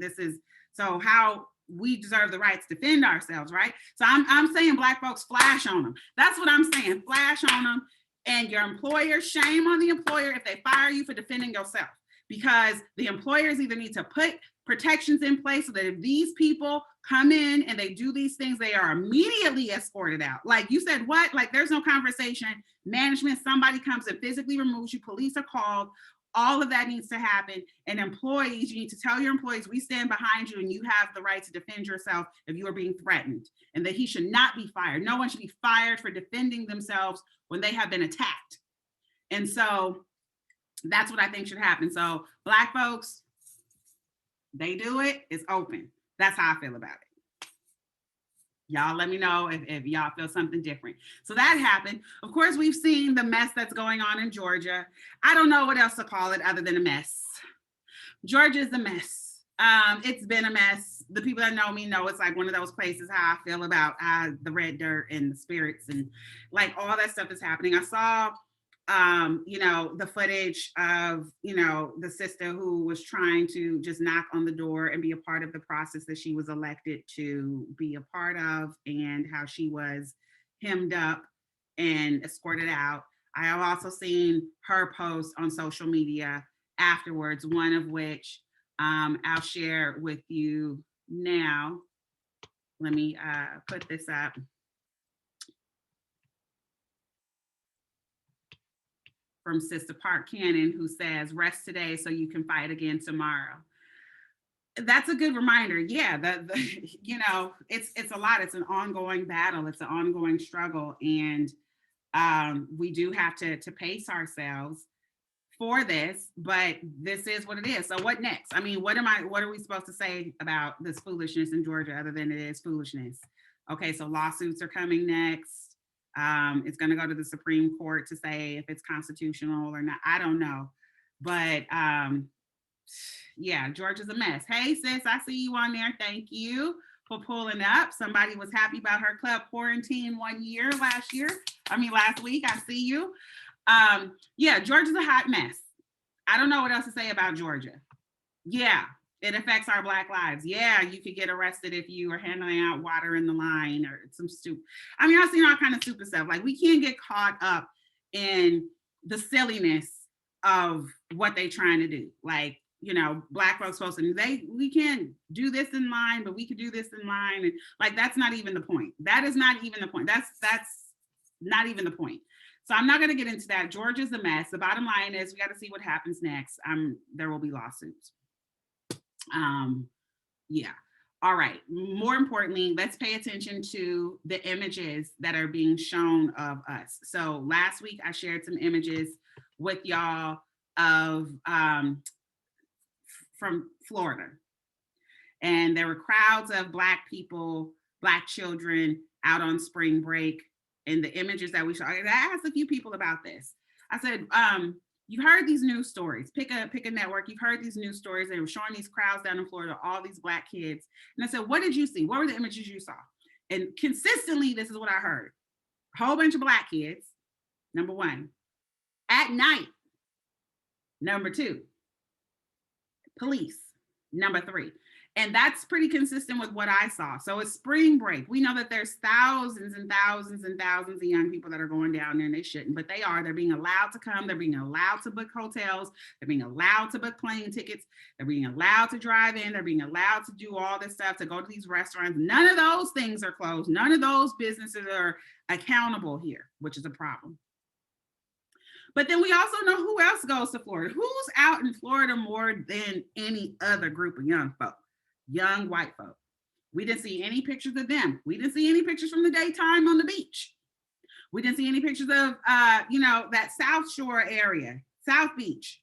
So how we deserve the right to defend ourselves, right? So I'm saying Black folks, flash on them. That's what I'm saying. Flash on them. And your employer, shame on the employer if they fire you for defending yourself, because the employers either need to put protections in place so that if these people come in and they do these things, they are immediately escorted out. Like you said, what? Like there's no conversation. Management, somebody comes and physically removes you. Police are called. All of that needs to happen. And employees, you need to tell your employees, we stand behind you and you have the right to defend yourself if you are being threatened, and that he should not be fired. No one should be fired for defending themselves when they have been attacked. And so that's what I think should happen. So Black folks, they do it, it's open. That's how I feel about it. Y'all let me know if y'all feel something different. So that happened. Of course, we've seen the mess that's going on in Georgia. I don't know what else to call it other than a mess. Georgia is a mess. It's been a mess. The people that know me know it's like one of those places how I feel about the red dirt and the spirits and like all that stuff is happening. I saw the footage of, the sister who was trying to just knock on the door and be a part of the process that she was elected to be a part of, and how she was hemmed up and escorted out. I have also seen her post on social media afterwards, one of which I'll share with you now. Let me put this up. From Sister Park Cannon, who says, rest today so you can fight again tomorrow. That's a good reminder. Yeah, it's a lot. It's an ongoing battle. It's an ongoing struggle. And we do have to pace ourselves for this, but this is what it is. So what next? I mean, what are we supposed to say about this foolishness in Georgia other than it is foolishness? Okay, so lawsuits are coming next. It's going to go to the Supreme Court to say if it's constitutional or not. I don't know. But yeah, Georgia's a mess. Hey, sis, I see you on there. Thank you for pulling up. Somebody was happy about her club quarantine last week. I see you. Yeah, Georgia's a hot mess. I don't know what else to say about Georgia. Yeah, it affects our Black lives. Yeah, you could get arrested if you are handing out water in the line or some stupid. I mean, I've seen all kind of stupid stuff. Like, we can't get caught up in the silliness of what they're trying to do. Like, Black folks supposed to, we can't do this in line, but we could do this in line. And like, that's not even the point. That is not even the point. That's not even the point. So I'm not going to get into that. Georgia's a mess. The bottom line is we got to see what happens next. There will be lawsuits. Yeah. All right. More importantly, let's pay attention to the images that are being shown of us. So last week I shared some images with y'all of from Florida. And there were crowds of Black people, Black children out on spring break. And the images that we saw, I asked a few people about this. I said, you've heard these news stories, pick a network, you've heard these news stories. They were showing these crowds down in Florida, all these Black kids. And I said, what did you see? What were the images you saw? And consistently, this is what I heard. A whole bunch of Black kids, number one. At night, number two. Police, number three. And that's pretty consistent with what I saw. So it's spring break. We know that there's thousands and thousands and thousands of young people that are going down there, and they shouldn't, but they are. They're being allowed to come. They're being allowed to book hotels. They're being allowed to book plane tickets. They're being allowed to drive in. They're being allowed to do all this stuff, to go to these restaurants. None of those things are closed. None of those businesses are accountable here, which is a problem. But then we also know who else goes to Florida. Who's out in Florida more than any other group of young folk? Young white folk. We didn't see any pictures of them. We didn't see any pictures from the daytime on the beach. We didn't see any pictures of, that South Shore area, South Beach,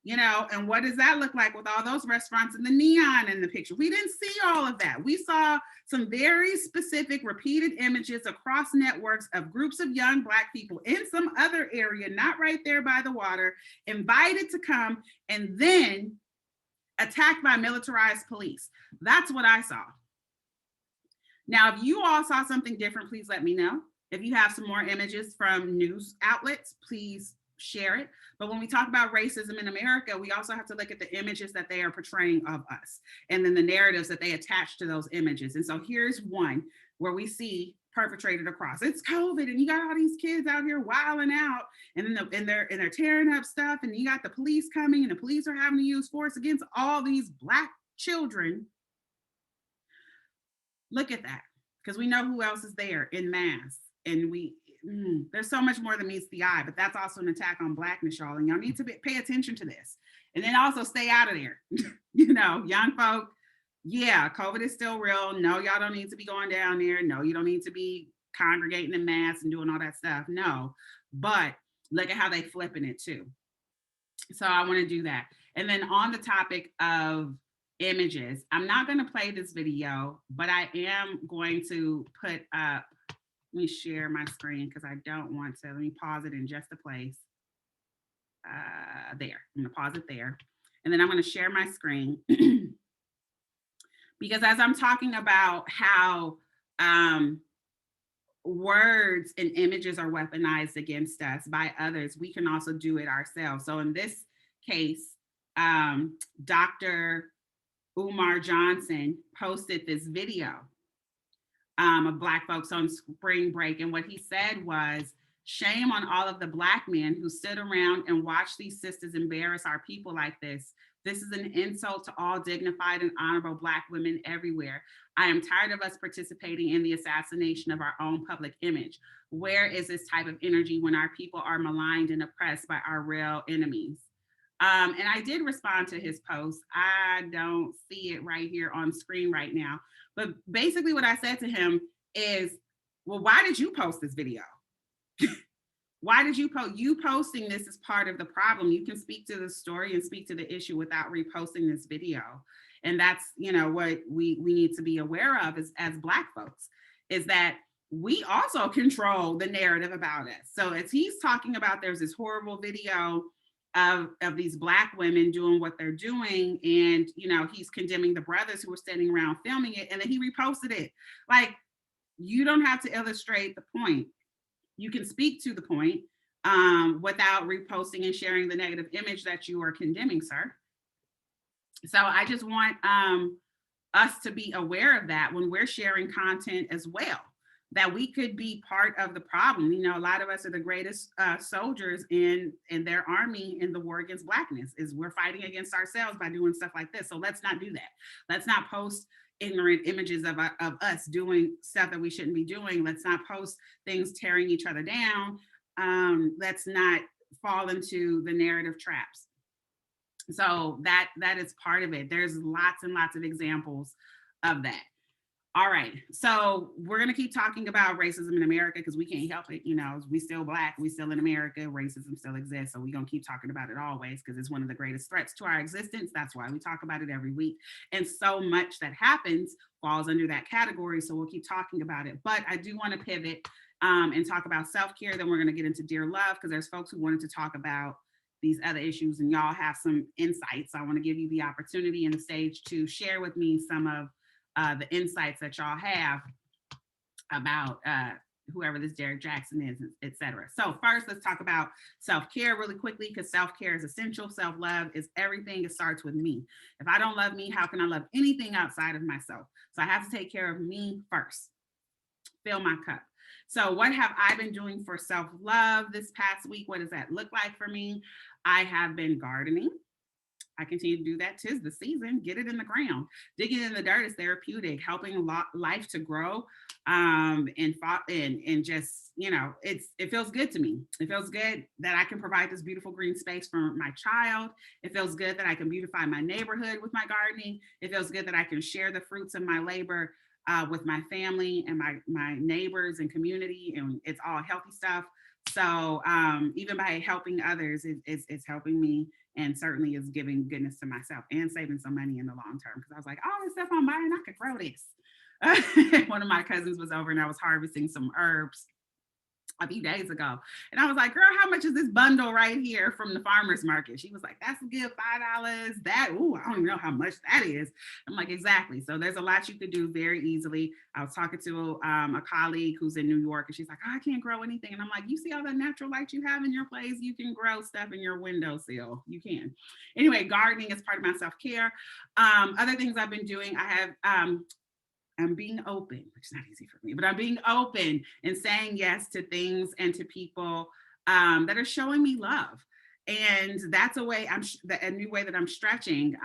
and what does that look like with all those restaurants and the neon in the picture? We didn't see all of that. We saw some very specific repeated images across networks of groups of young Black people in some other area, not right there by the water, invited to come and then attacked by militarized police. That's what I saw. Now, if you all saw something different, please let me know. If you have some more images from news outlets, please share it. But when we talk about racism in America, we also have to look at the images that they are portraying of us, and then the narratives that they attach to those images. And so here's one where we see perpetrated across. It's COVID, and you got all these kids out here wilding out, and then they're tearing up stuff, and you got the police coming, and the police are having to use force against all these Black children. Look at that, because we know who else is there in mass, and there's so much more than meets the eye, but that's also an attack on Blackness, y'all, and y'all need to pay attention to this, and then also stay out of there. Young folk. Yeah, COVID is still real. No, y'all don't need to be going down there. No, you don't need to be congregating in mass and doing all that stuff. No, but look at how they flipping it too. So I want to do that. And then on the topic of images, I'm not going to play this video, but I am going to put up, let me share my screen because I don't want to, let me pause it in just a place. There, I'm going to pause it there. And then I'm going to share my screen. Because as I'm talking about how words and images are weaponized against us by others, we can also do it ourselves. So in this case, Dr. Umar Johnson posted this video of Black folks on spring break. And what he said was, shame on all of the Black men who stood around and watched these sisters embarrass our people like this. This is an insult to all dignified and honorable Black women everywhere. I am tired of us participating in the assassination of our own public image. Where is this type of energy when our people are maligned and oppressed by our real enemies? And I did respond to his post. I don't see it right here on screen right now. But basically what I said to him is, well, why did you post this video? Why did you post? You posting this is part of the problem. You can speak to the story and speak to the issue without reposting this video. And that's, what we need to be aware of as Black folks, is that we also control the narrative about us. So as he's talking about, there's this horrible video of these Black women doing what they're doing. And, he's condemning the brothers who were standing around filming it. And then he reposted it. Like, you don't have to illustrate the point. You can speak to the point without reposting and sharing the negative image that you are condemning, sir. So I just want us to be aware of that when we're sharing content as well, that we could be part of the problem. A lot of us are the greatest soldiers in their army in the war against Blackness, is we're fighting against ourselves by doing stuff like this. So let's not do that. Let's not post ignorant images of us doing stuff that we shouldn't be doing. Let's not post things tearing each other down. let's not fall into the narrative traps. So that is part of it. There's lots and lots of examples of that. All right, so we're gonna keep talking about racism in America because we can't help it. You know, we still Black, we still in America, racism still exists. So we're gonna keep talking about it always because it's one of the greatest threats to our existence. That's why we talk about it every week. And so much that happens falls under that category. So we'll keep talking about it. But I do want to pivot and talk about self-care. Then we're gonna get into Dear Love because there's folks who wanted to talk about these other issues and y'all have some insights. So I want to give you the opportunity and the stage to share with me some of the insights that y'all have about whoever this Derek Jackson is, etc. So first, let's talk about self-care really quickly because self-care is essential. Self-love is everything. It starts with me. If I don't love me, how can I love anything outside of myself? So I have to take care of me first. Fill my cup. So what have I been doing for self-love this past week? What does that look like for me? I have been gardening. I continue to do that. 'Tis the season. Get it in the ground. Digging in the dirt is therapeutic, helping life to grow, and just, you know, it feels good to me. It feels good that I can provide this beautiful green space for my child. It feels good that I can beautify my neighborhood with my gardening. It feels good that I can share the fruits of my labor with my family and my neighbors and community, and it's all healthy stuff. So even by helping others, it's helping me and certainly is giving goodness to myself and saving some money in the long term. Because I was like, all this stuff I'm buying, I could grow this. One of my cousins was over and I was harvesting some herbs a few days ago. And I was like, girl, how much is this bundle right here from the farmer's market? She was like, that's a good $5. That, ooh, I don't even know how much that is. I'm like, exactly. So there's a lot you could do very easily. I was talking to a colleague who's in New York and she's like, oh, I can't grow anything. And I'm like, you see all that natural light you have in your place? You can grow stuff in your windowsill. You can. Anyway, gardening is part of my self-care. Other things I've been doing, I'm being open, which is not easy for me, but I'm being open and saying yes to things and to people that are showing me love. And that's a way a new way that I'm stretching.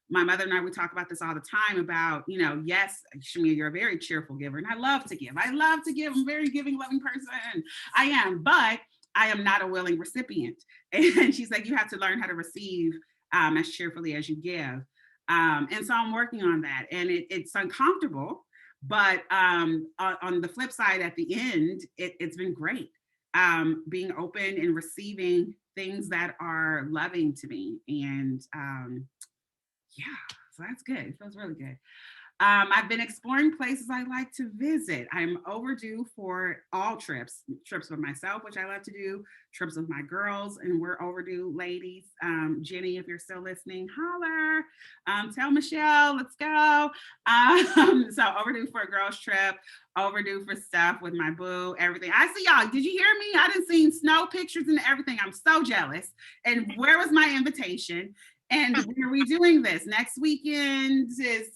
My mother and I, we talk about this all the time about, you know, yes, Chamia, you're a very cheerful giver and I love to give. I'm a very giving, loving person. I am, but I am not a willing recipient. And she's like, you have to learn how to receive as cheerfully as you give. And so I'm working on that, and it's uncomfortable, but on the flip side, at the end, it's been great. Being open and receiving things that are loving to me, and yeah, so that's good. It feels really good. I've been exploring places I like to visit. I'm overdue for all trips with myself, which I love to do, trips with my girls, and we're overdue, ladies. Jenny, if you're still listening, holler. Tell Michelle, let's go. So overdue for a girls trip, overdue for stuff with my boo, everything. I see y'all. Did you hear me? I done seen snow pictures and everything. I'm so jealous. And where was my invitation? And when are we doing this? Next weekend is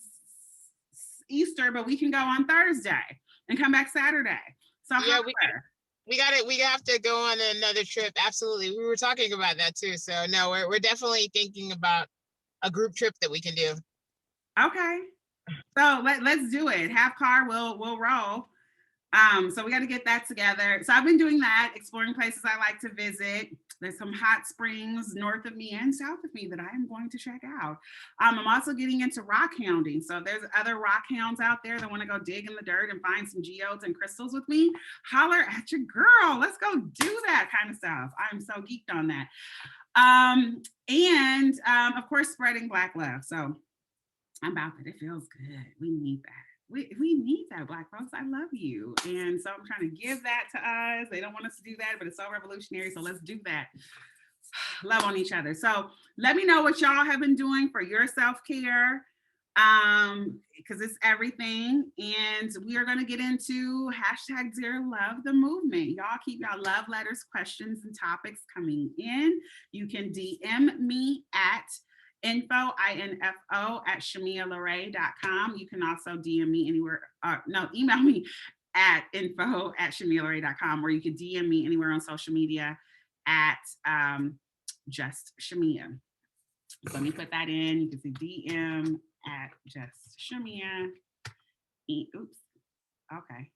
Easter, but we can go on Thursday and come back Saturday. So yeah, we have to go on another trip. Absolutely. We were talking about that too. So no, we're definitely thinking about a group trip that we can do. Okay. So let's do it. Half car, we'll roll. So we got to get that together. So I've been doing that, exploring places I like to visit. There's some hot springs north of me and south of me that I am going to check out. I'm also getting into rock hounding. So if there's other rock hounds out there that want to go dig in the dirt and find some geodes and crystals with me, holler at your girl. Let's go do that kind of stuff. I'm so geeked on that. And of course, spreading Black love. So I'm about that. It feels good. We need that. We need that, Black folks. I love you. And so I'm trying to give that to us. They don't want us to do that, but it's so revolutionary. So let's do that. Love on each other. So let me know what y'all have been doing for your self-care, because it's everything. And we are going to get into #DearLoveTheMovement. Y'all keep y'all love letters, questions, and topics coming in. You can DM me at info at ChamiaLaRae.com. You can also DM me anywhere, email me at info@ChamiaLaRae.com, or you can DM me anywhere on social media at just Chamia. So let me put that in. You can see DM at just Chamia. Oops. Okay.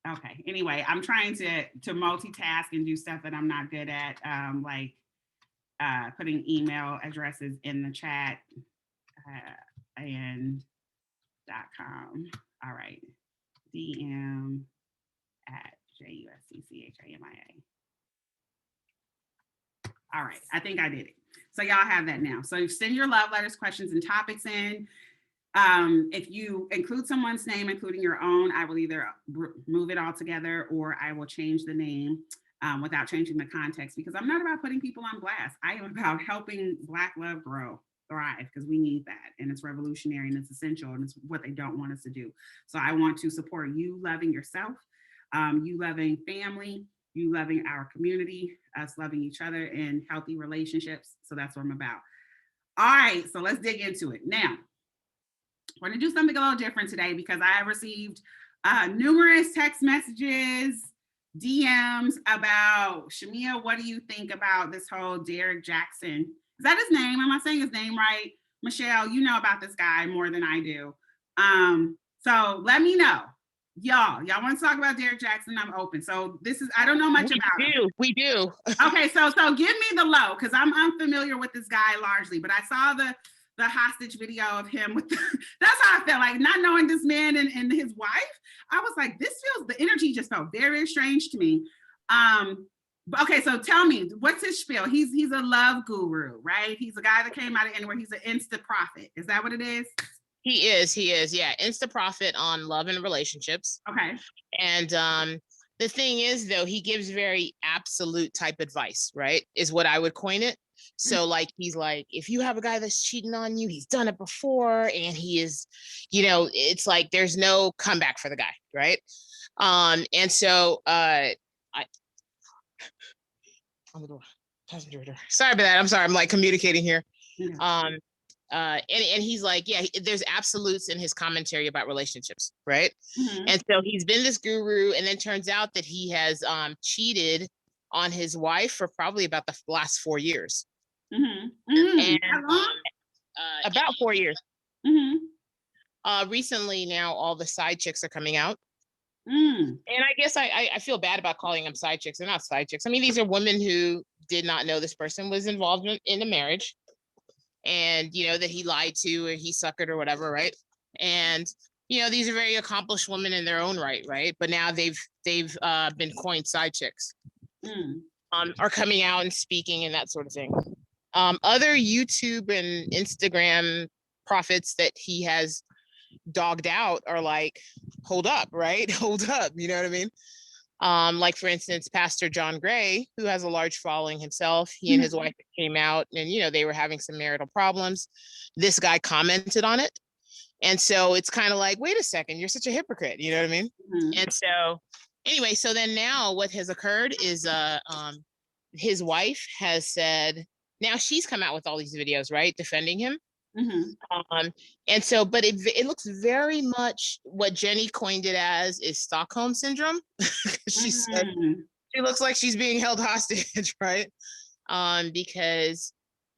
Okay. Anyway, I'm trying to multitask and do stuff that I'm not good at, like putting email addresses in the chat and .com. All right. DM at JUSCCHAMIA. All right. I think I did it. So y'all have that now. So send your love letters, questions, and topics in. If you include someone's name, including your own, I will either move it all together or I will change the name without changing the context, because I'm not about putting people on blast. I am about helping Black love grow, thrive, because we need that. And it's revolutionary and it's essential and it's what they don't want us to do. So I want to support you loving yourself, you loving family, you loving our community, us loving each other in healthy relationships. So that's what I'm about. All right, so let's dig into it. Now, we're gonna do something a little different today because I have received numerous text messages, DMs about, Chamia, what do you think about this whole Derek Jackson? Is that his name? Am I saying his name right? Michelle, you know about this guy more than I do. So let me know. Y'all want to talk about Derek Jackson? I'm open. So this is, I don't know much about him. We do. Okay, so give me the low, because I'm unfamiliar with this guy largely, but I saw the hostage video of him with that's how I felt, like not knowing this man and his wife. I was like, the energy just felt very strange to me. But okay, so tell me, what's his spiel? He's a love guru, right? He's a guy that came out of anywhere. He's an Insta prophet. Is that what it is? He is. Yeah. Insta prophet on love and relationships. Okay. And the thing is, though, he gives very absolute type advice, right? Is what I would coin it. So like, he's like, if you have a guy that's cheating on you, he's done it before, and he is, it's like, there's no comeback for the guy. Right. And so on the door, passenger door. Sorry about that. I'm sorry. I'm like communicating here. Yeah. And he's like, yeah, there's absolutes in his commentary about relationships. Right. Mm-hmm. And so he's been this guru, and then turns out that he has cheated on his wife for probably about the last 4 years. Mm-hmm. Mm-hmm. And about 4 years. Mm-hmm. Recently, now all the side chicks are coming out. And I guess I feel bad about calling them side chicks. They're not side chicks. I mean, these are women who did not know this person was involved in a marriage, and that he lied to, or he suckered, or whatever, right? And these are very accomplished women in their own right, right? But now they've been coined side chicks. Are coming out and speaking and that sort of thing. Other YouTube and Instagram prophets that he has dogged out are like, hold up, right? Hold up, you know what I mean? Like, for instance, Pastor John Gray, who has a large following himself, he and his wife came out, and they were having some marital problems. This guy commented on it. And so it's kind of like, wait a second, you're such a hypocrite, you know what I mean? Mm-hmm. And so anyway, so then now what has occurred is his wife has said, now she's come out with all these videos, right, defending him. Mm-hmm. And so, but it looks very much what Jenny coined it as is Stockholm syndrome. She said she looks like she's being held hostage, right? Because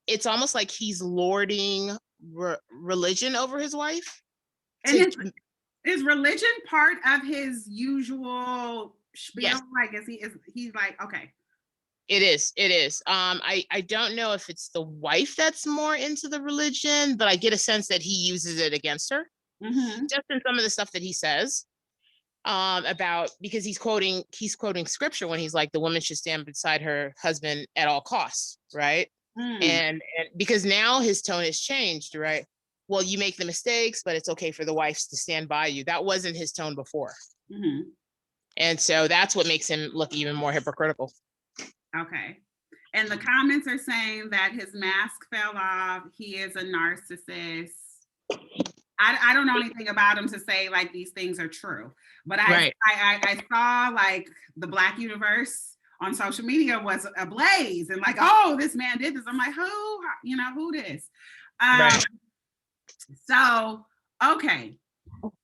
it's almost like he's lording religion over his wife. And is religion part of his usual spiel? Yes. Like, he's like, okay. It is. I don't know if it's the wife that's more into the religion, but I get a sense that he uses it against her. Mm-hmm. Just in some of the stuff that he says about, because he's quoting scripture when he's like, the woman should stand beside her husband at all costs, right? And because now his tone has changed, right? Well, you make the mistakes, but it's okay for the wives to stand by you. That wasn't his tone before. Mm-hmm. And so that's what makes him look even more hypocritical. Okay. And the comments are saying that his mask fell off. He is a narcissist. I don't know anything about him to say like these things are true, but I saw like the Black universe on social media was ablaze and like, oh, this man did this. I'm like, who this? Right. So, okay.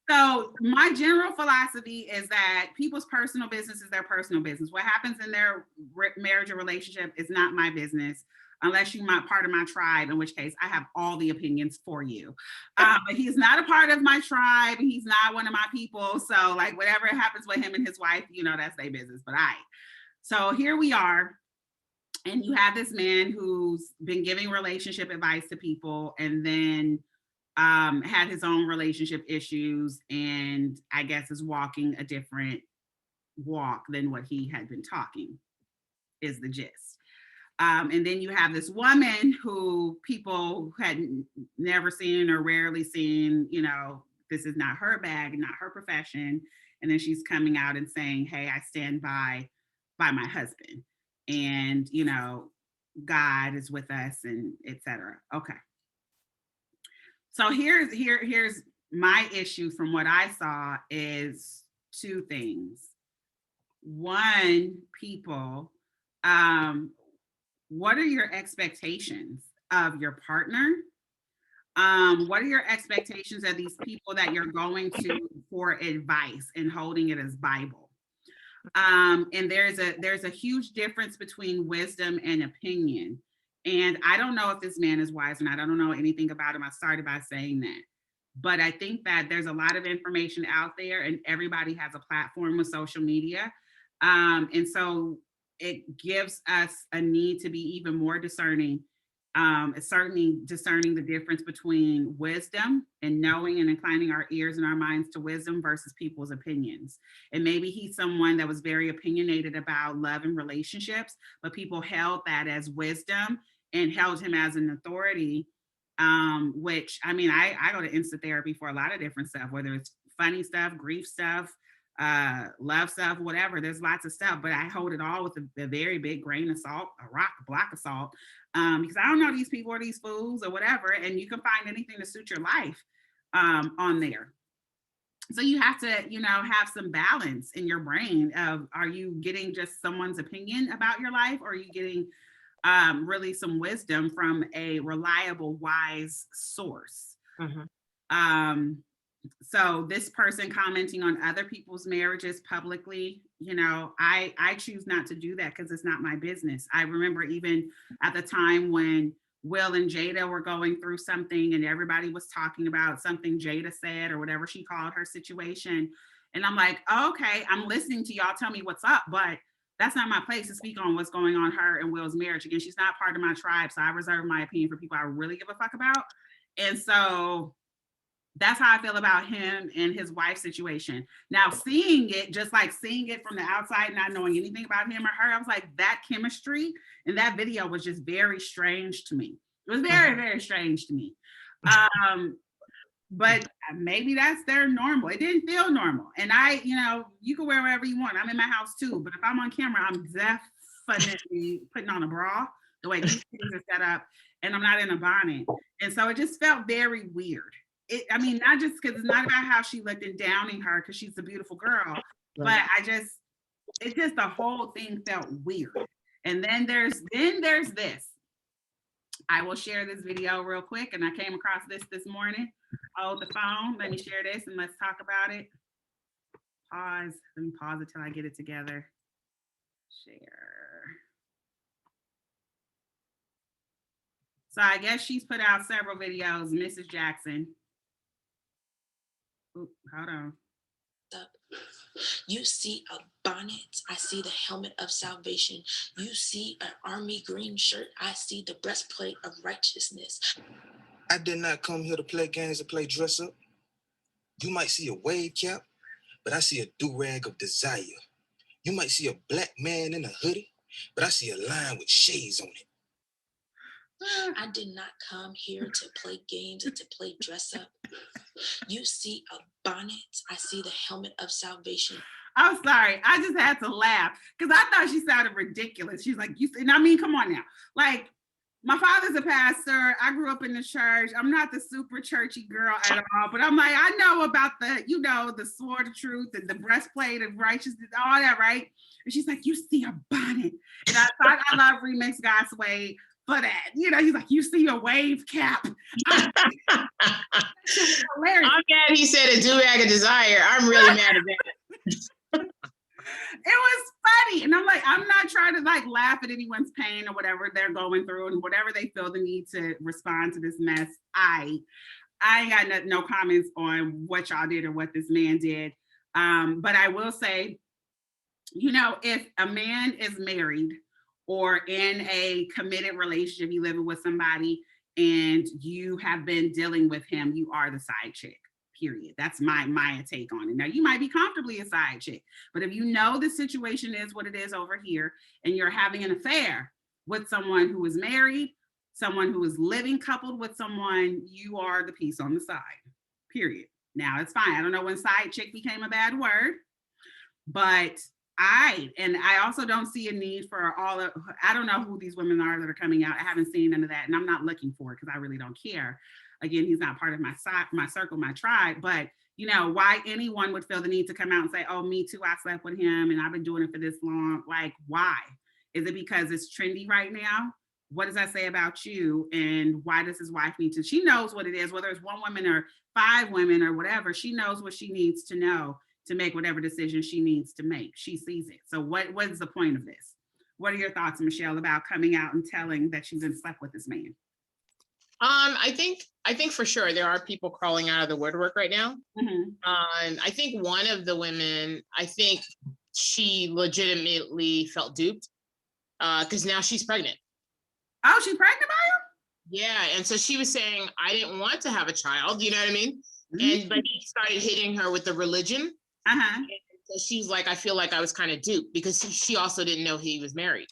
So my general philosophy is that people's personal business is their personal business. What happens in their marriage or relationship is not my business. unless you're part of my tribe, in which case I have all the opinions for you. But he's not a part of my tribe. He's not one of my people. So like whatever happens with him and his wife, you know, that's their business. But so here we are. And you have this man who's been giving relationship advice to people and then had his own relationship issues and I guess is walking a different walk than what he had been talking, is the gist. And then you have this woman who people had never seen or rarely seen, you know, this is not her bag, not her profession. And then she's coming out and saying, hey, I stand by my husband. And, you know, God is with us and etc. Okay. So here's my issue from what I saw is two things. One, people, what are your expectations of your partner? What are your expectations of these people that you're going to for advice and holding it as Bible? And there's a huge difference between wisdom and opinion. And I don't know if this man is wise or not. I don't know anything about him. I started by saying that. But I think that there's a lot of information out there and everybody has a platform with social media. And so it gives us a need to be even more discerning. Certainly discerning the difference between wisdom and knowing and inclining our ears and our minds to wisdom versus people's opinions. And maybe he's someone that was very opinionated about love and relationships, but people held that as wisdom and held him as an authority, which, I mean, I go to instant therapy for a lot of different stuff, whether it's funny stuff, grief stuff, love stuff, whatever. There's lots of stuff, but I hold it all with a very big grain of salt, a block of salt, because I don't know these people or these fools or whatever, and you can find anything to suit your life on there. So you have to, you know, have some balance in your brain of, are you getting just someone's opinion about your life, or are you getting really some wisdom from a reliable, wise source? Mm-hmm. So this person commenting on other people's marriages publicly, you know, I choose not to do that because it's not my business. I remember even at the time when Will and Jada were going through something and everybody was talking about something Jada said or whatever she called her situation. And I'm like, oh, okay, I'm listening to y'all tell me what's up, but that's not my place to speak on what's going on her and Will's marriage. Again, she's not part of my tribe, so I reserve my opinion for people I really give a fuck about. And so that's how I feel about him and his wife's situation. Now, seeing it, just like seeing it from the outside, not knowing anything about him or her, I was like, that chemistry in that video was just very strange to me. It was very, very strange to me. But maybe that's their normal. It didn't feel normal. And you know, you can wear whatever you want. I'm in my house too, but if I'm on camera, I'm definitely putting on a bra the way these things are set up, and I'm not in a bonnet. And so it just felt very weird. I mean, not just because it's not about how she looked and downing her because she's a beautiful girl, but it just the whole thing felt weird. And then there's this. I will share this video real quick, and I came across this morning. Hold the phone. Let me share this and let's talk about it. Pause. Let me pause it till I get it together. Share. So I guess she's put out several videos, Mrs. Jackson. Ooh, hold on. You see a bonnet, I see the helmet of salvation. You see an army green shirt, I see the breastplate of righteousness. I did not come here to play games or play dress up. You might see a wave cap, but I see a do-rag of desire. You might see a black man in a hoodie, but I see a line with shades on it. I did not come here to play games and to play dress up. You see a bonnet, I see the helmet of salvation. I'm sorry, I just had to laugh because I thought she sounded ridiculous. She's like, and I mean, come on now. Like, my father's a pastor. I grew up in the church. I'm not the super churchy girl at all, but I'm like, I know about the, you know, the sword of truth and the breastplate of righteousness, all that, right? And she's like, you see a bonnet. And I thought I love Remix God's Way for that. You know, he's like, you see a wave cap. I'm mad he said a do-rag of desire. I'm really mad at that. It was funny. And I'm like, I'm not trying to like laugh at anyone's pain or whatever they're going through and whatever they feel the need to respond to this mess. I ain't got no comments on what y'all did or what this man did. But I will say, you know, if a man is married or in a committed relationship, you living with somebody and you have been dealing with him, you are the side chick, period. That's my take on it. Now, you might be comfortably a side chick, but if you know the situation is what it is over here and you're having an affair with someone who is married, someone who is living coupled with someone, you are the piece on the side, period. Now, it's fine. I don't know when side chick became a bad word, but I also don't see a need for I don't know who these women are that are coming out. I haven't seen none of that, and I'm not looking for it because I really don't care. Again, he's not part of my circle, my tribe, but you know, why anyone would feel the need to come out and say, oh, me too, I slept with him and I've been doing it for this long. Like, why? Is it because it's trendy right now? What does that say about you? And why does his wife need to? She knows what it is, whether it's one woman or 5 women or whatever. She knows what she needs to know to make whatever decision she needs to make. She sees it. So what is the point of this? What are your thoughts, Michelle, about coming out and telling that she's been slept with this man? I think for sure there are people crawling out of the woodwork right now. Mm-hmm. I think one of the women, I think she legitimately felt duped because now she's pregnant. Oh, she's pregnant by him? Yeah, and so she was saying, I didn't want to have a child, you know what I mean? Mm-hmm. But he started hitting her with the religion. Uh-huh. So she's like, I feel like I was kind of duped because she also didn't know he was married.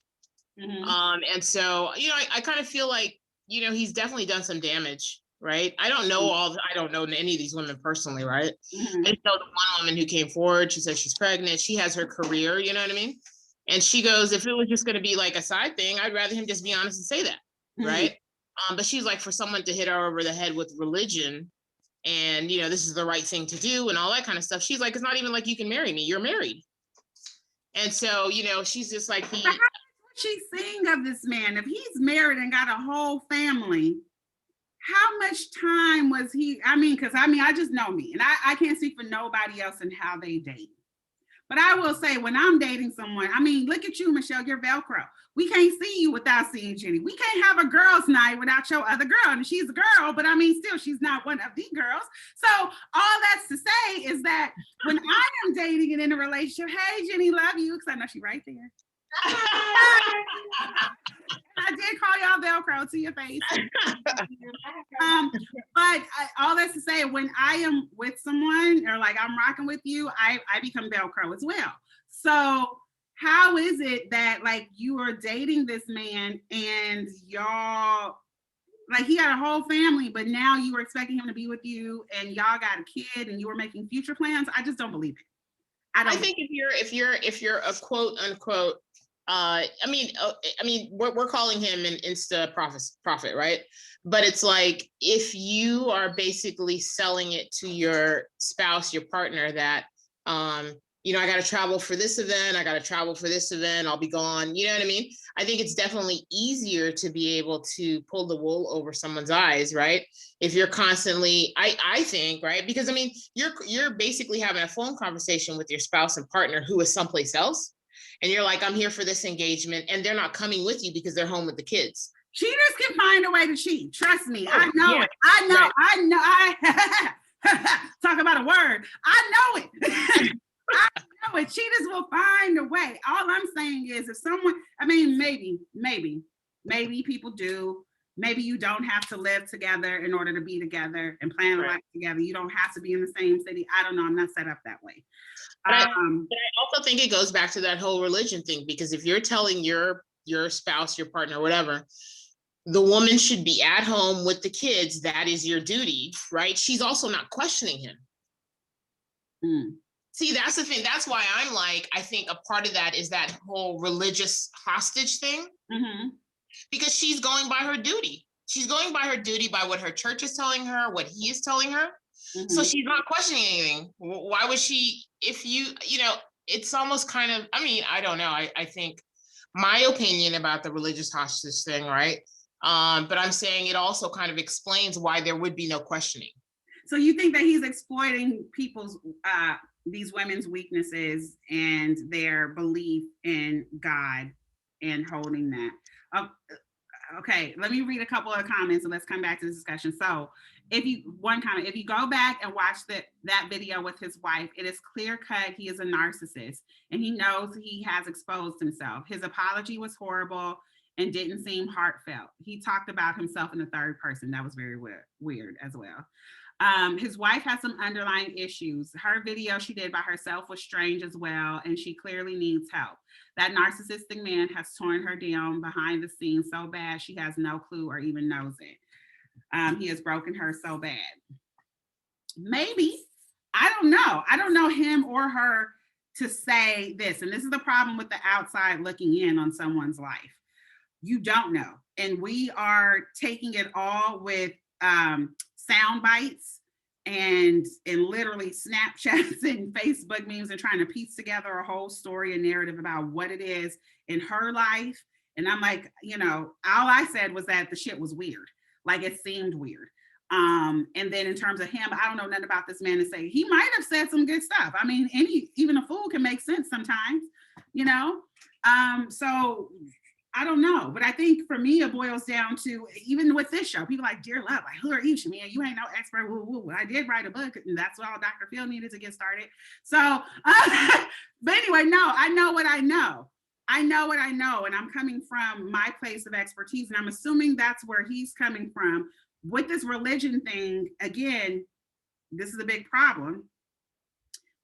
Mm-hmm. And so, you know, I kind of feel like, you know, he's definitely done some damage, right? I don't know any of these women personally, right? Mm-hmm. I just know the one woman who came forward, she said she's pregnant, she has her career, you know what I mean? And she goes, if it was just going to be like a side thing, I'd rather him just be honest and say that, Mm-hmm. right? But she's like, for someone to hit her over the head with religion and, you know, this is the right thing to do and all that kind of stuff. She's like, it's not even like you can marry me. You're married. And so, you know, she's just like, she's seeing of this man. If he's married and got a whole family, how much time was he? I mean, because I just know me and I can't speak for nobody else and how they date. But I will say when I'm dating someone, I mean, look at you, Michelle, you're Velcro. We can't see you without seeing Jenny. We can't have a girls' night without your other girl. And she's a girl, but I mean, still, she's not one of the girls. So all that's to say is that when I am dating and in a relationship, hey, Jenny, love you, because I know she's right there. I did call y'all Velcro to your face. But all that's to say, when I am with someone or like I'm rocking with you, I become Velcro as well. So how is it that like you are dating this man and y'all, like he had a whole family, but now you were expecting him to be with you and y'all got a kid and you were making future plans? I just don't believe it. I think if you're a quote unquote, I mean, we're calling him an Insta prophet, right? But it's like, if you are basically selling it to your spouse, your partner, that, you know, I got to travel for this event, I got to travel for this event, I'll be gone. You know what I mean? I think it's definitely easier to be able to pull the wool over someone's eyes, right? If you're constantly, I think, right? Because I mean, you're basically having a phone conversation with your spouse and partner who is someplace else. And you're like, I'm here for this engagement. And they're not coming with you because they're home with the kids. Cheaters can find a way to cheat. Trust me. I know it. Talk about a word. I know it. I know it. Cheaters will find a way. All I'm saying is if someone, I mean, maybe people do. Maybe you don't have to live together in order to be together and plan a life together. You don't have to be in the same city. I don't know. I'm not set up that way. But I also think it goes back to that whole religion thing, because if you're telling your spouse, your partner, whatever, the woman should be at home with the kids, that is your duty, right? She's also not questioning him. See, that's the thing. That's why I'm like, I think a part of that is that whole religious hostage thing, because she's going by her duty. She's going by her duty by what her church is telling her, what he is telling her. So she's not questioning anything. Why would she, if you know, it's almost kind of, I mean, I don't know. I think my opinion about the religious hostage thing, right? But I'm saying it also kind of explains why there would be no questioning. So you think that he's exploiting people's these women's weaknesses and their belief in God and holding that. Uh, okay, let me read a couple of comments and let's come back to this discussion. So one comment, if you go back and watch that video with his wife, it is clear cut he is a narcissist and he knows he has exposed himself. His apology was horrible and didn't seem heartfelt. He talked about himself in the third person. That was very weird as well. His wife has some underlying issues. Her video she did by herself was strange as well, and she clearly needs help. That narcissistic man has torn her down behind the scenes so bad she has no clue or even knows it. He has broken her so bad. Maybe, I don't know. I don't know him or her to say this, and this is the problem with the outside looking in on someone's life. You don't know, and we are taking it all with sound bites and literally Snapchats and Facebook memes and trying to piece together a whole story and narrative about what it is in her life. And I'm like, all I said was that the shit was weird. Like it seemed weird. And then in terms of him, I don't know nothing about this man to say. He might have said some good stuff. I mean, even a fool can make sense sometimes, so I don't know, but I think for me, it boils down to, even with this show, people like, Dear Love, like, who are you, Chamia? You ain't no expert, woo, woo. I did write a book, and that's all Dr. Phil needed to get started. So, but anyway, no, I know what I know. I know what I know, and I'm coming from my place of expertise, and I'm assuming that's where he's coming from. With this religion thing, again, this is a big problem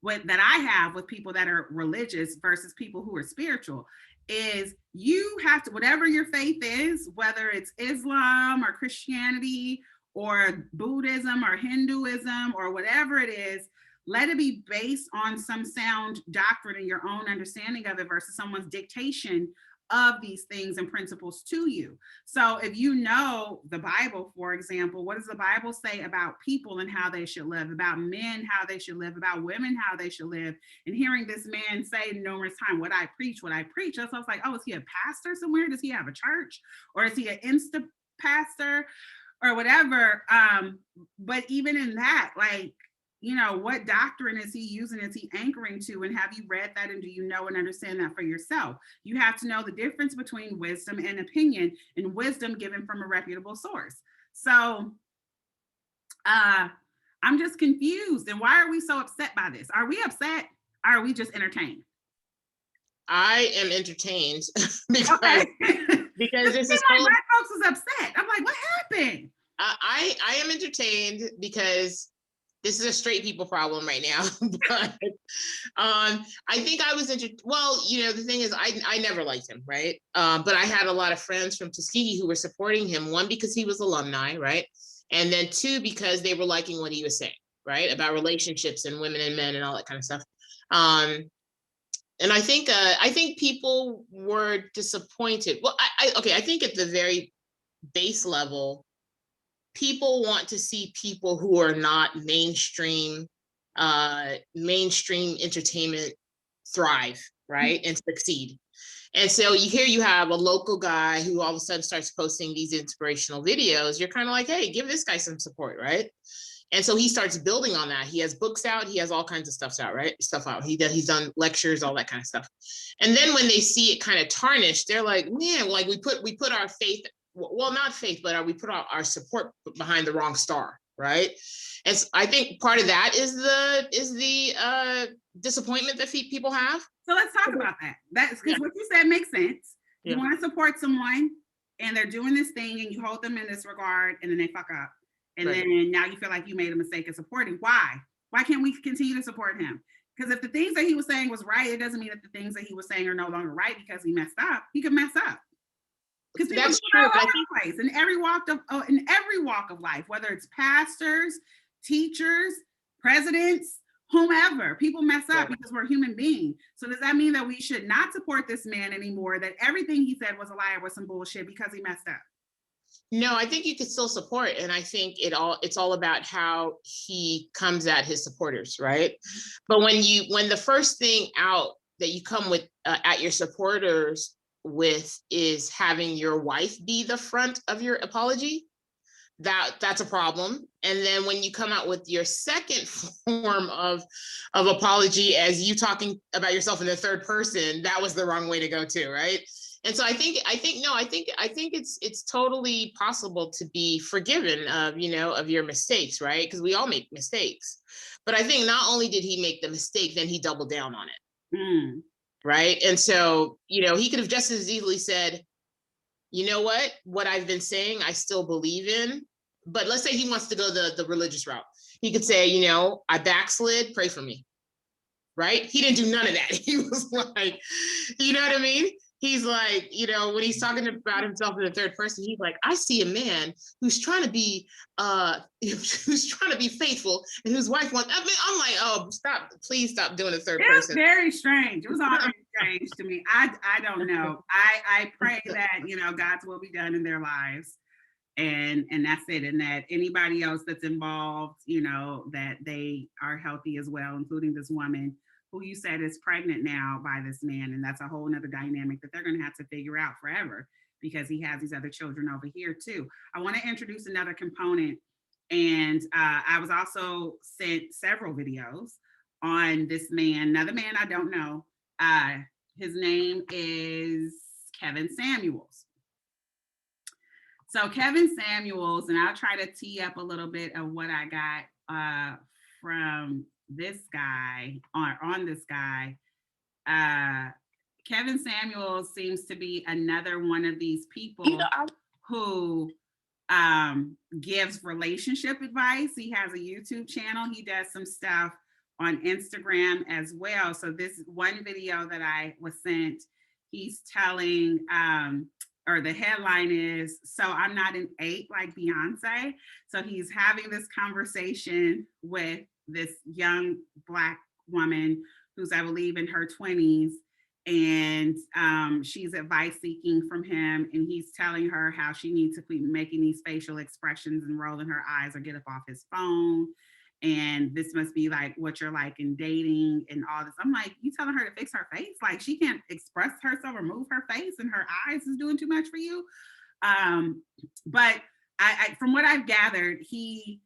that I have with people that are religious versus people who are spiritual. Is you have to, whatever your faith is, whether it's Islam or Christianity or Buddhism or Hinduism or whatever it is, let it be based on some sound doctrine and your own understanding of it versus someone's dictation of these things and principles to you. So if you know the Bible, for example, what does the Bible say about people and how they should live, about men, how they should live, about women, how they should live? And hearing this man say numerous times, what I preach, that's I was like, oh, is he a pastor somewhere? Does he have a church? Or is he an Insta pastor or whatever? But even in that, like, what doctrine is he using? Is he anchoring to? And have you read that? And do you know and understand that for yourself? You have to know the difference between wisdom and opinion, and wisdom given from a reputable source. So I'm just confused. And why are we so upset by this? Are we upset? Or are we just entertained? I am entertained because, okay. because this is like my folks was upset. I'm like, what happened? I am entertained because this is a straight people problem right now. But I think I was the thing is I never liked him, right? But I had a lot of friends from Tuskegee who were supporting him, one, because he was alumni, right? And then two, because they were liking what he was saying, right? About relationships and women and men and all that kind of stuff. And I think people were disappointed. Well, I think at the very base level, people want to see people who are not mainstream entertainment thrive, right? And succeed. And so you have a local guy who all of a sudden starts posting these inspirational videos. You're kind of like, hey, give this guy some support, right? And so he starts building on that. He has books out. He has all kinds of stuff out. He's done lectures, all that kind of stuff. And then when they see it kind of tarnished, they're like, man, like we put our faith, well, not faith, but we put our support behind the wrong star, right? And so I think part of that is the disappointment that people have. So let's talk about that. That's because what you said makes sense. You want to support someone and they're doing this thing and you hold them in this regard and then they fuck up. And then now you feel like you made a mistake in supporting. Why? Why can't we continue to support him? Because if the things that he was saying was right, it doesn't mean that the things that he was saying are no longer right because he messed up. He could mess up. Because that's true. All over the place, in every walk of life, whether it's pastors, teachers, presidents, whomever, people mess up because we're human beings. So does that mean that we should not support this man anymore? That everything he said was a lie or was some bullshit because he messed up? No, I think you could still support, and I think it's all about how he comes at his supporters, right? But when the first thing out that you come with at your supporters with is having your wife be the front of your apology, that's a problem. And then when you come out with your second form of apology as you talking about yourself in the third person, that was the wrong way to go too, right? And so I think it's totally possible to be forgiven of, you know, of your mistakes, right? Because we all make mistakes. But I think not only did he make the mistake, then he doubled down on it. Mm. Right. And so, you know, he could have just as easily said, you know what I've been saying, I still believe in. But let's say he wants to go the religious route. He could say, you know, I backslid, pray for me. Right. He didn't do none of that. He was like, you know what I mean? He's like, you know, when he's talking about himself in the third person, he's like, I see a man who's trying to be faithful and whose wife wants. I mean, I'm like, oh, stop, please stop doing the third person. It was very strange. It was all very strange to me. I don't know. I pray that, you know, God's will be done in their lives. And that's it. And that anybody else that's involved, you know, that they are healthy as well, including this woman who you said is pregnant now by this man. And that's a whole nother dynamic that they're going to have to figure out forever, because he has these other children over here too. I want to introduce another component. And I was also sent several videos on this man, another man I don't know. His name is Kevin Samuels. So Kevin Samuels, and I'll try to tee up a little bit of what I got from this guy, on this guy. Kevin Samuels seems to be another one of these people, you know, who gives relationship advice. He has a YouTube channel. He does some stuff on Instagram as well. So this one video that I was sent, he's telling, or the headline is, so I'm not an 8 like Beyonce. So he's having this conversation with this young Black woman who's, I believe, in her 20s. And she's advice seeking from him. And he's telling her how she needs to be making these facial expressions and rolling her eyes or get up off his phone. And this must be like what you're like in dating and all this. I'm like, you telling her to fix her face? Like, she can't express herself or move her face and her eyes is doing too much for you. But I from what I've gathered, he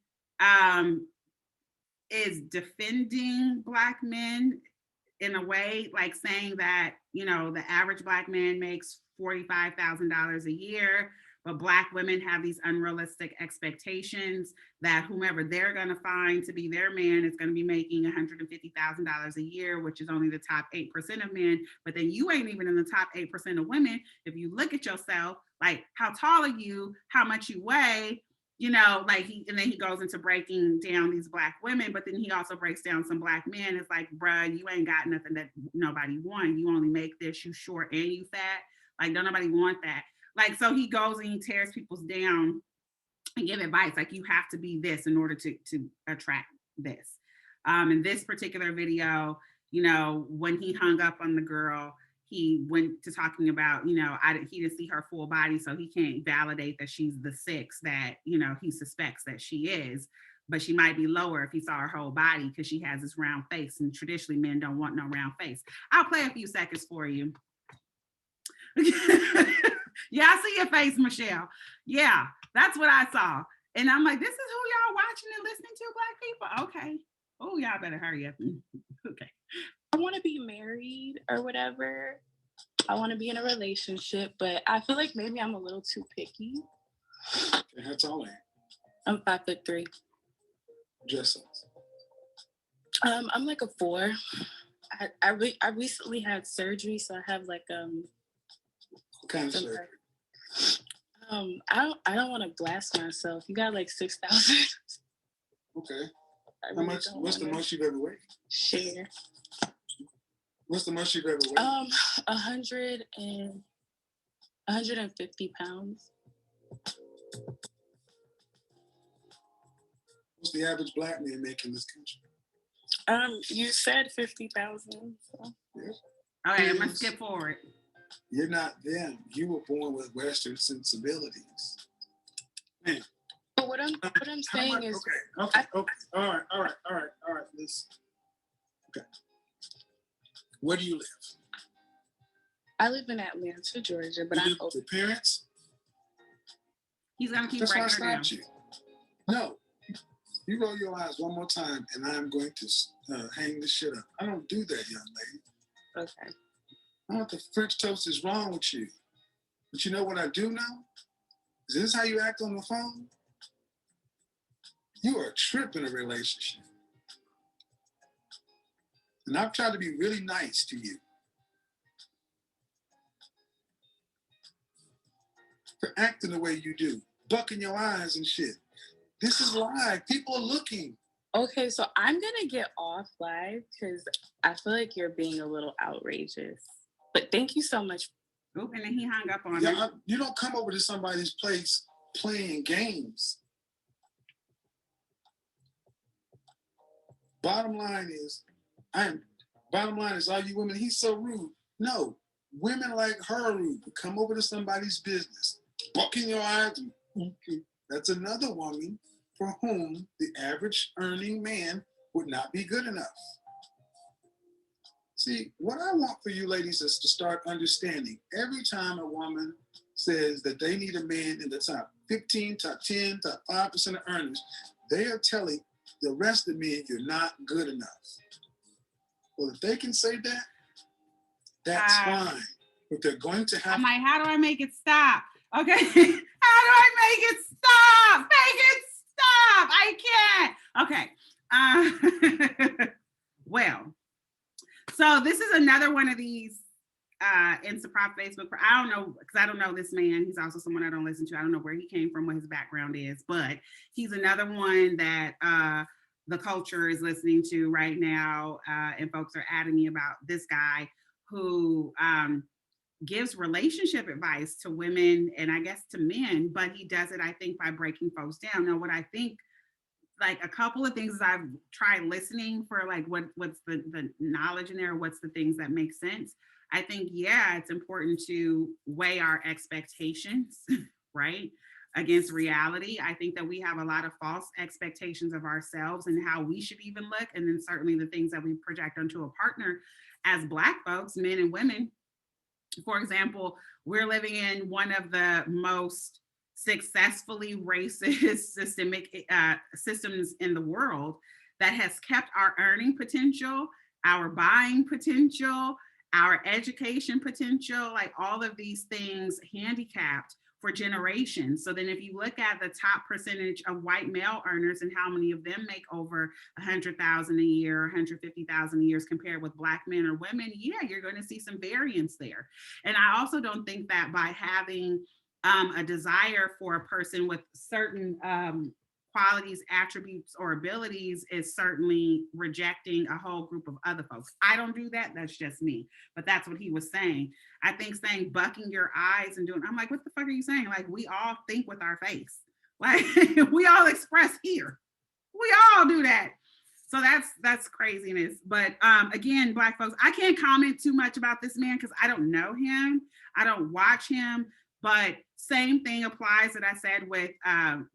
is defending Black men in a way, like saying that, you know, the average Black man makes $45,000 a year, but Black women have these unrealistic expectations that whomever they're going to find to be their man is going to be making $150,000 a year, which is only the top 8% of men. But then you ain't even in the top 8% of women. If you look at yourself, like, how tall are you? How much you weigh? You know, like and then he goes into breaking down these Black women, but then he also breaks down some Black men. It's like, bruh, you ain't got nothing that nobody wants. You only make this, you short and you fat. Like, don't nobody want that. Like, so he goes and he tears people down and give advice. Like, you have to be this in order to attract this. In this particular video, you know, when he hung up on the girl, he went to talking about, you know, he didn't see her full body, so he can't validate that she's the 6 that, you know, he suspects that she is. But she might be lower if he saw her whole body, because she has this round face, and traditionally men don't want no round face. I'll play a few seconds for you. Yeah, I see your face, Michelle. Yeah, that's what I saw. And I'm like, this is who y'all watching and listening to, Black people? Okay. Oh, y'all better hurry up. Okay. I want to be married or whatever. I want to be in a relationship, but I feel like maybe I'm a little too picky. How tall are you? I'm 5'3". Dress size? I'm like a 4. I recently had surgery, so I have like What kind of surgery? I don't want to blast myself. You got like 6,000. Okay. How much? What's the most you've ever weighed? Share. What's the most you've ever weighed? 150 pounds. What's the average Black man make in this country? You said 50,000. So. Yes. Okay, I'm gonna skip forward. You're not them. You were born with Western sensibilities. Man. But what I'm saying is, okay. All right. Listen. Okay. Where do you live? I live in Atlanta, Georgia, but I'm with your parents? He's gonna keep That's why I breaking her down. stopped you. No. You roll your eyes one more time, and I'm going to hang the shit up. I don't do that, young lady. Okay. I don't know what the French toast is wrong with you. But you know what I do know? Is this how you act on the phone? You are a trip in a relationship. And I've tried to be really nice to you. For acting the way you do, bucking your eyes and shit. This is live. People are looking. Okay, so I'm gonna get off live because I feel like you're being a little outrageous. But thank you so much. Oop, and then he hung up on Yeah, her. you don't come over to somebody's place playing games. Bottom line is, are you women? He's so rude. No, women like her are rude. Come over to somebody's business, bucking your eyes. That's another woman for whom the average earning man would not be good enough. See, what I want for you ladies is to start understanding every time a woman says that they need a man in the top 15, top 10, top 5% of earners, they are telling the rest of men you're not good enough. Well, if they can say that, that's fine. But they're going to have I'm like, how do I make it stop? Okay. How do I make it stop? Make it stop. I can't. Okay. Well, so this is another one of these Instaprop Facebook. I don't know, because I don't know this man. He's also someone I don't listen to. I don't know where he came from, what his background is, but he's another one that the culture is listening to right now. And folks are adding me about this guy who gives relationship advice to women and I guess to men, but he does it, I think, by breaking folks down. Now, what I think, like a couple of things I've tried listening for, like what's the knowledge in there, what's the things that make sense. I think, yeah, it's important to weigh our expectations, right, against reality. I think that we have a lot of false expectations of ourselves and how we should even look. And then certainly the things that we project onto a partner as Black folks, men and women. For example, we're living in one of the most successfully racist systemic systems in the world that has kept our earning potential, our buying potential, our education potential, like all of these things handicapped for generations. So then if you look at the top percentage of white male earners and how many of them make over 100,000 a year, 150,000 a year compared with Black men or women, yeah, you're going to see some variance there. And I also don't think that by having a desire for a person with certain qualities, attributes, or abilities is certainly rejecting a whole group of other folks. I don't do that. That's just me. But that's what he was saying. I think saying bucking your eyes and doing, I'm like, what the fuck are you saying? Like, we all think with our face. Like, we all express here. We all do that. So that's craziness. But again, Black folks, I can't comment too much about this man because I don't know him. I don't watch him. But same thing applies that I said with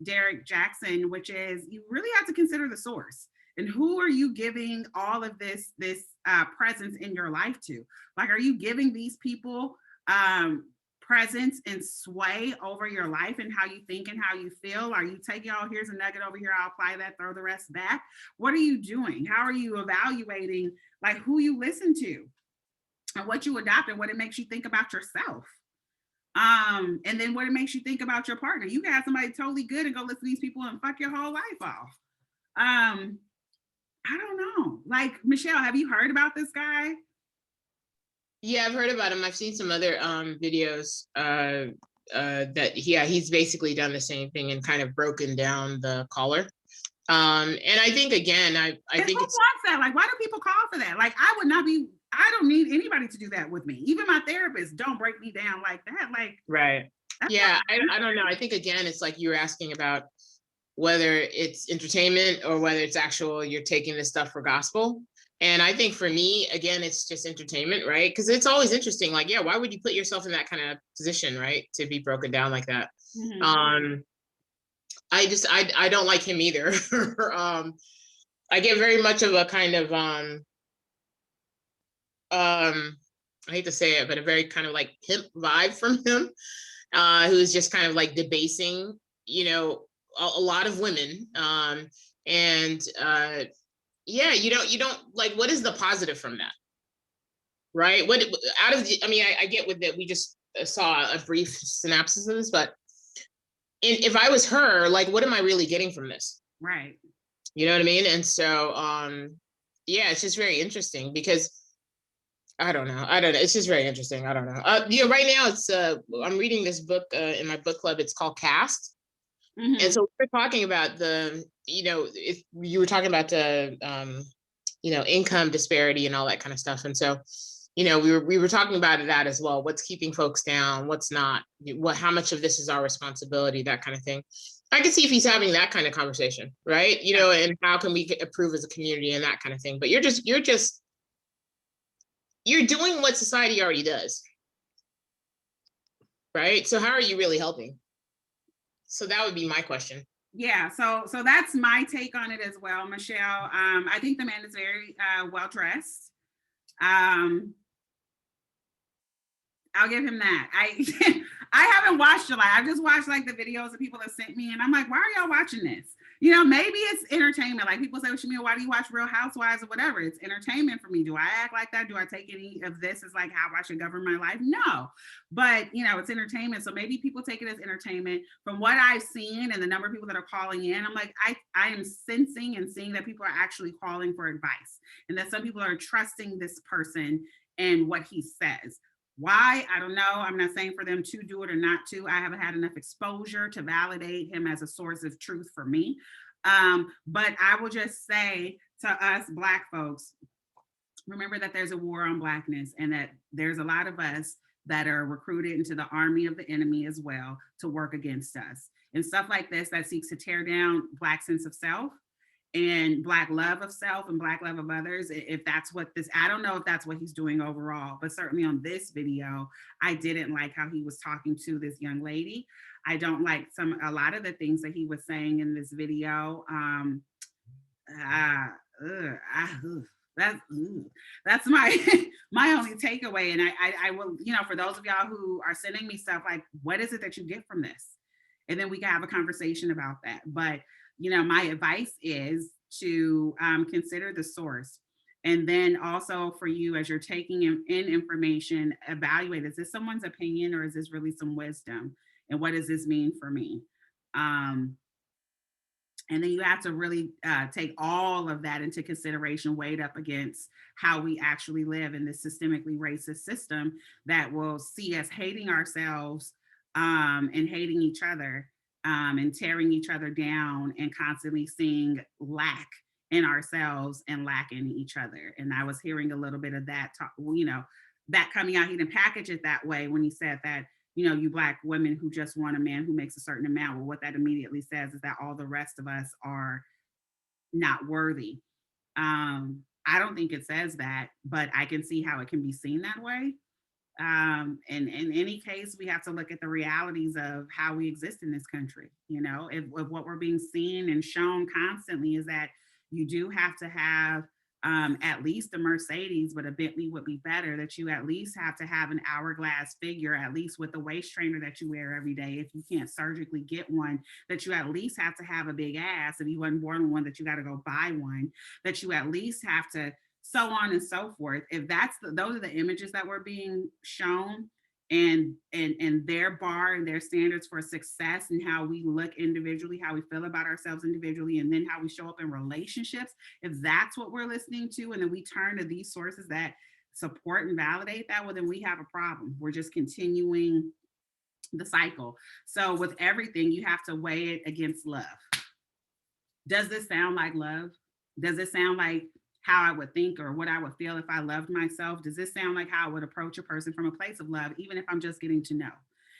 Derek Jackson, which is you really have to consider the source and who are you giving all of this presence in your life to? Like, are you giving these people presence and sway over your life and how you think and how you feel? Are you taking, oh, here's a nugget over here, I'll apply that, throw the rest back? What are you doing? How are you evaluating like who you listen to and what you adopt and what it makes you think about yourself? And then what it makes you think about your partner. You can have somebody totally good and go listen to these people and fuck your whole life off. I don't know. Like, Michelle, have you heard about this guy? Yeah, I've heard about him. I've seen some other videos that he's basically done the same thing and kind of broken down the caller. And I think again, I think who wants that? Like, why do people call for that? Like, I don't need anybody to do that with me. Even my therapist don't break me down like that. Like, right. Yeah, I don't know. I think again, it's like you were asking about whether it's entertainment or whether it's actual, you're taking this stuff for gospel. And I think for me, again, it's just entertainment, right? Because it's always interesting. Like, yeah, why would you put yourself in that kind of position, right? To be broken down like that. Mm-hmm. I don't like him either. I get very much of a kind of, I hate to say it, but a very kind of like pimp vibe from him, who's just kind of like debasing, a lot of women. And yeah, you don't like, what is the positive from that? Right? What out of the, I mean, I get with that, we just saw a brief synopsis of this, but if I was her, like, what am I really getting from this? Right. You know what I mean? And so, yeah, it's just very interesting because I don't know. It's just very interesting. I don't know. You know, right now it's, I'm reading this book in my book club. It's called Caste. And so we're talking about the, you know, if you were talking about the, you know, income disparity and all that kind of stuff. And so, you know, we were talking about that as well. What's keeping folks down? What's not? How much of this is our responsibility? That kind of thing. I can see if he's having that kind of conversation, right? You know, and how can we improve as a community and that kind of thing. But you're doing what society already does, right? So how are you really helping? So that would be my question. Yeah, so that's my take on it as well, Michelle. I think the man is very well dressed. I'll give him that. I haven't watched a lot. I've just watched like the videos that people have sent me, and I'm like, why are y'all watching this? You know, maybe it's entertainment. Like people say, Chamia, why do you watch Real Housewives or whatever? It's entertainment for me. Do I act like that? Do I take any of this as like how I should govern my life? No, but you know, it's entertainment. So maybe people take it as entertainment. From what I've seen and the number of people that are calling in, I'm like, I am sensing and seeing that people are actually calling for advice, and that some people are trusting this person and what he says. Why? I don't know. I'm not saying for them to do it or not to. I haven't had enough exposure to validate him as a source of truth for me. But I will just say to us Black folks, remember that there's a war on Blackness, and that there's a lot of us that are recruited into the army of the enemy as well to work against us. And stuff like this that seeks to tear down Black sense of self and Black love of self and Black love of others. If that's what this, I don't know if that's what he's doing overall, but certainly on this video, I didn't like how he was talking to this young lady. I don't like a lot of the things that he was saying in this video. That's my my only takeaway. And I will, you know, for those of y'all who are sending me stuff, like, what is it that you get from this? And then we can have a conversation about that. But you know, my advice is to consider the source. And then also for you, as you're taking in information, evaluate, is this someone's opinion or is this really some wisdom? And what does this mean for me? And then you have to really take all of that into consideration, weighed up against how we actually live in this systemically racist system that will see us hating ourselves and hating each other. And tearing each other down and constantly seeing lack in ourselves and lack in each other. And I was hearing a little bit of that talk, you know, that coming out. He didn't package it that way when he said that, you know, you Black women who just want a man who makes a certain amount. Well, what that immediately says is that all the rest of us are not worthy. I don't think it says that, but I can see how it can be seen that way. And in any case, we have to look at the realities of how we exist in this country. You know, if what we're being seen and shown constantly is that you do have to have at least a Mercedes, but a Bentley would be better, that you at least have to have an hourglass figure, at least with the waist trainer that you wear every day. If you can't surgically get one, that you at least have to have a big ass. If you wasn't born with one, that you got to go buy one, that you at least have to, so on and so forth. If that's those are the images that were being shown, and their bar and their standards for success, and how we look individually, how we feel about ourselves individually, and then how we show up in relationships, if that's what we're listening to, and then we turn to these sources that support and validate that, well, then we have a problem. We're just continuing the cycle. So with everything, you have to weigh it against love. Does this sound like love? Does it sound like how I would think or what I would feel if I loved myself? Does this sound like how I would approach a person from a place of love, even if I'm just getting to know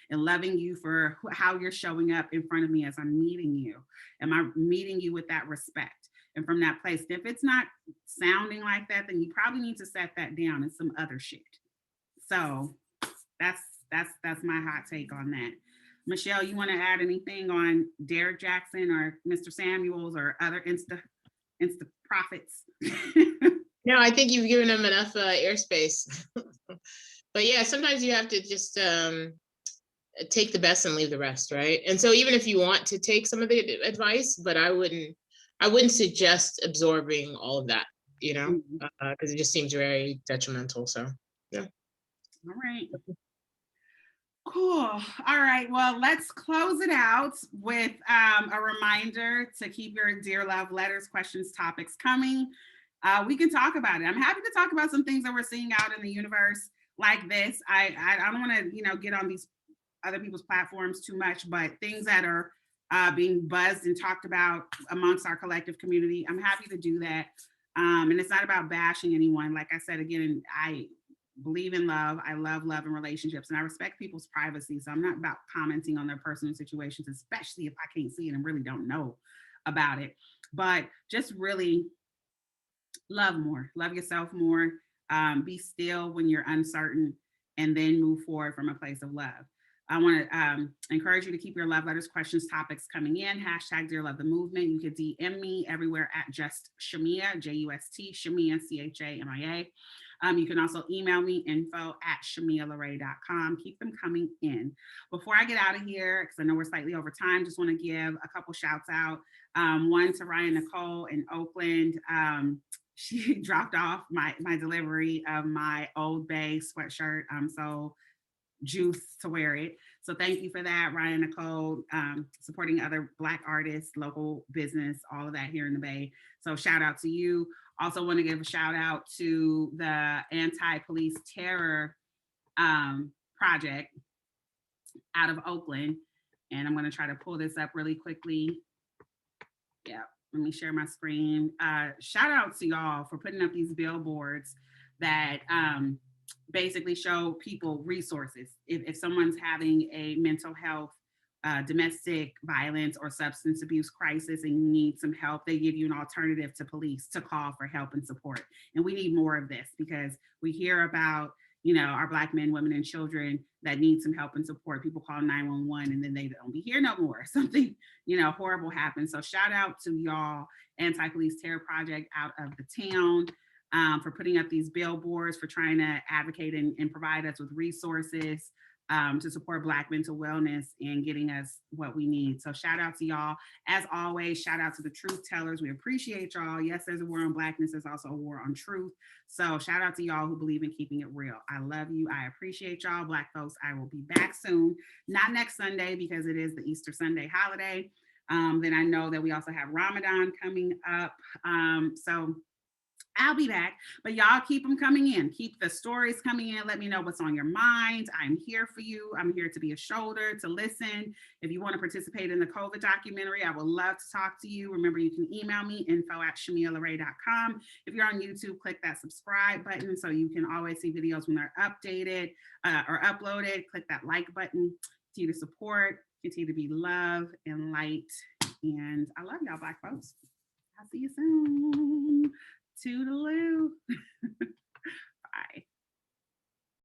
and loving you for how you're showing up in front of me as I'm meeting you? Am I meeting you with that respect? And from that place, if it's not sounding like that, then you probably need to set that down and some other shit. So that's my hot take on that. Michelle, you want to add anything on Derrick Jackson or Mr. Samuels or other Insta prophets? No, I think you've given them enough airspace. But yeah, sometimes you have to just take the best and leave the rest, right? And so even if you want to take some of the advice, but I wouldn't I wouldn't suggest absorbing all of that, you know, Mhm. because it just seems very detrimental. So, yeah. All right. Cool. All right. Well, let's close it out with a reminder to keep your Dear Love letters, questions, topics coming. We can talk about it. I'm happy to talk about some things that we're seeing out in the universe like this. I don't want to, get on these other people's platforms too much, but things that are being buzzed and talked about amongst our collective community, I'm happy to do that. And it's not about bashing anyone. Like I said, again, I believe in love. I love love and relationships, and I respect people's privacy. So I'm not about commenting on their personal situations, especially if I can't see it and really don't know about it. But just really love more, love yourself more, be still when you're uncertain, and then move forward from a place of love. I want to encourage you to keep your love letters, questions, topics coming in. Hashtag Dear Love the Movement. You can DM me everywhere at just Chamia, J-U-S-T, Chamia, C-H-A-M-I-A. You can also email me, info@chamialarae.com. Keep them coming in. Before I get out of here, because I know we're slightly over time, just want to give a couple shouts out. One to Ryan Nicole in Oakland. She dropped off my delivery of my Old Bay sweatshirt. I'm so juiced to wear it. So thank you for that, Ryan Nicole, supporting other Black artists, local business, all of that here in the Bay. So shout out to you. Also want to give a shout out to the Anti-Police Terror project out of Oakland. And I'm going to try to pull this up really quickly. Yeah, let me share my screen. Shout out to y'all for putting up these billboards that basically show people resources. If someone's having a mental health, domestic violence, or substance abuse crisis and you need some help, they give you an alternative to police to call for help and support. And we need more of this because we hear about, our Black men, women, and children that need some help and support. People call 911 and then they don't be here no more. Something, horrible happens. So shout out to y'all, Anti-Police Terror Project out of the town. For putting up these billboards, for trying to advocate and provide us with resources to support Black mental wellness and getting us what we need. So shout out to y'all. As always, shout out to the truth tellers. We appreciate y'all. Yes, there's a war on Blackness. There's also a war on truth. So shout out to y'all who believe in keeping it real. I love you. I appreciate y'all. Black folks, I will be back soon. Not next Sunday because it is the Easter Sunday holiday. Then I know that we also have Ramadan coming up. So I'll be back, but y'all keep them coming in. Keep the stories coming in. Let me know what's on your mind. I'm here for you. I'm here to be a shoulder, to listen. If you want to participate in the COVID documentary, I would love to talk to you. Remember, you can email me, info@chamialarae.com. If you're on YouTube, click that subscribe button so you can always see videos when they're updated or uploaded. Click that like button. Continue to support, continue to be love and light. And I love y'all, Black folks. I'll see you soon. Toodaloo.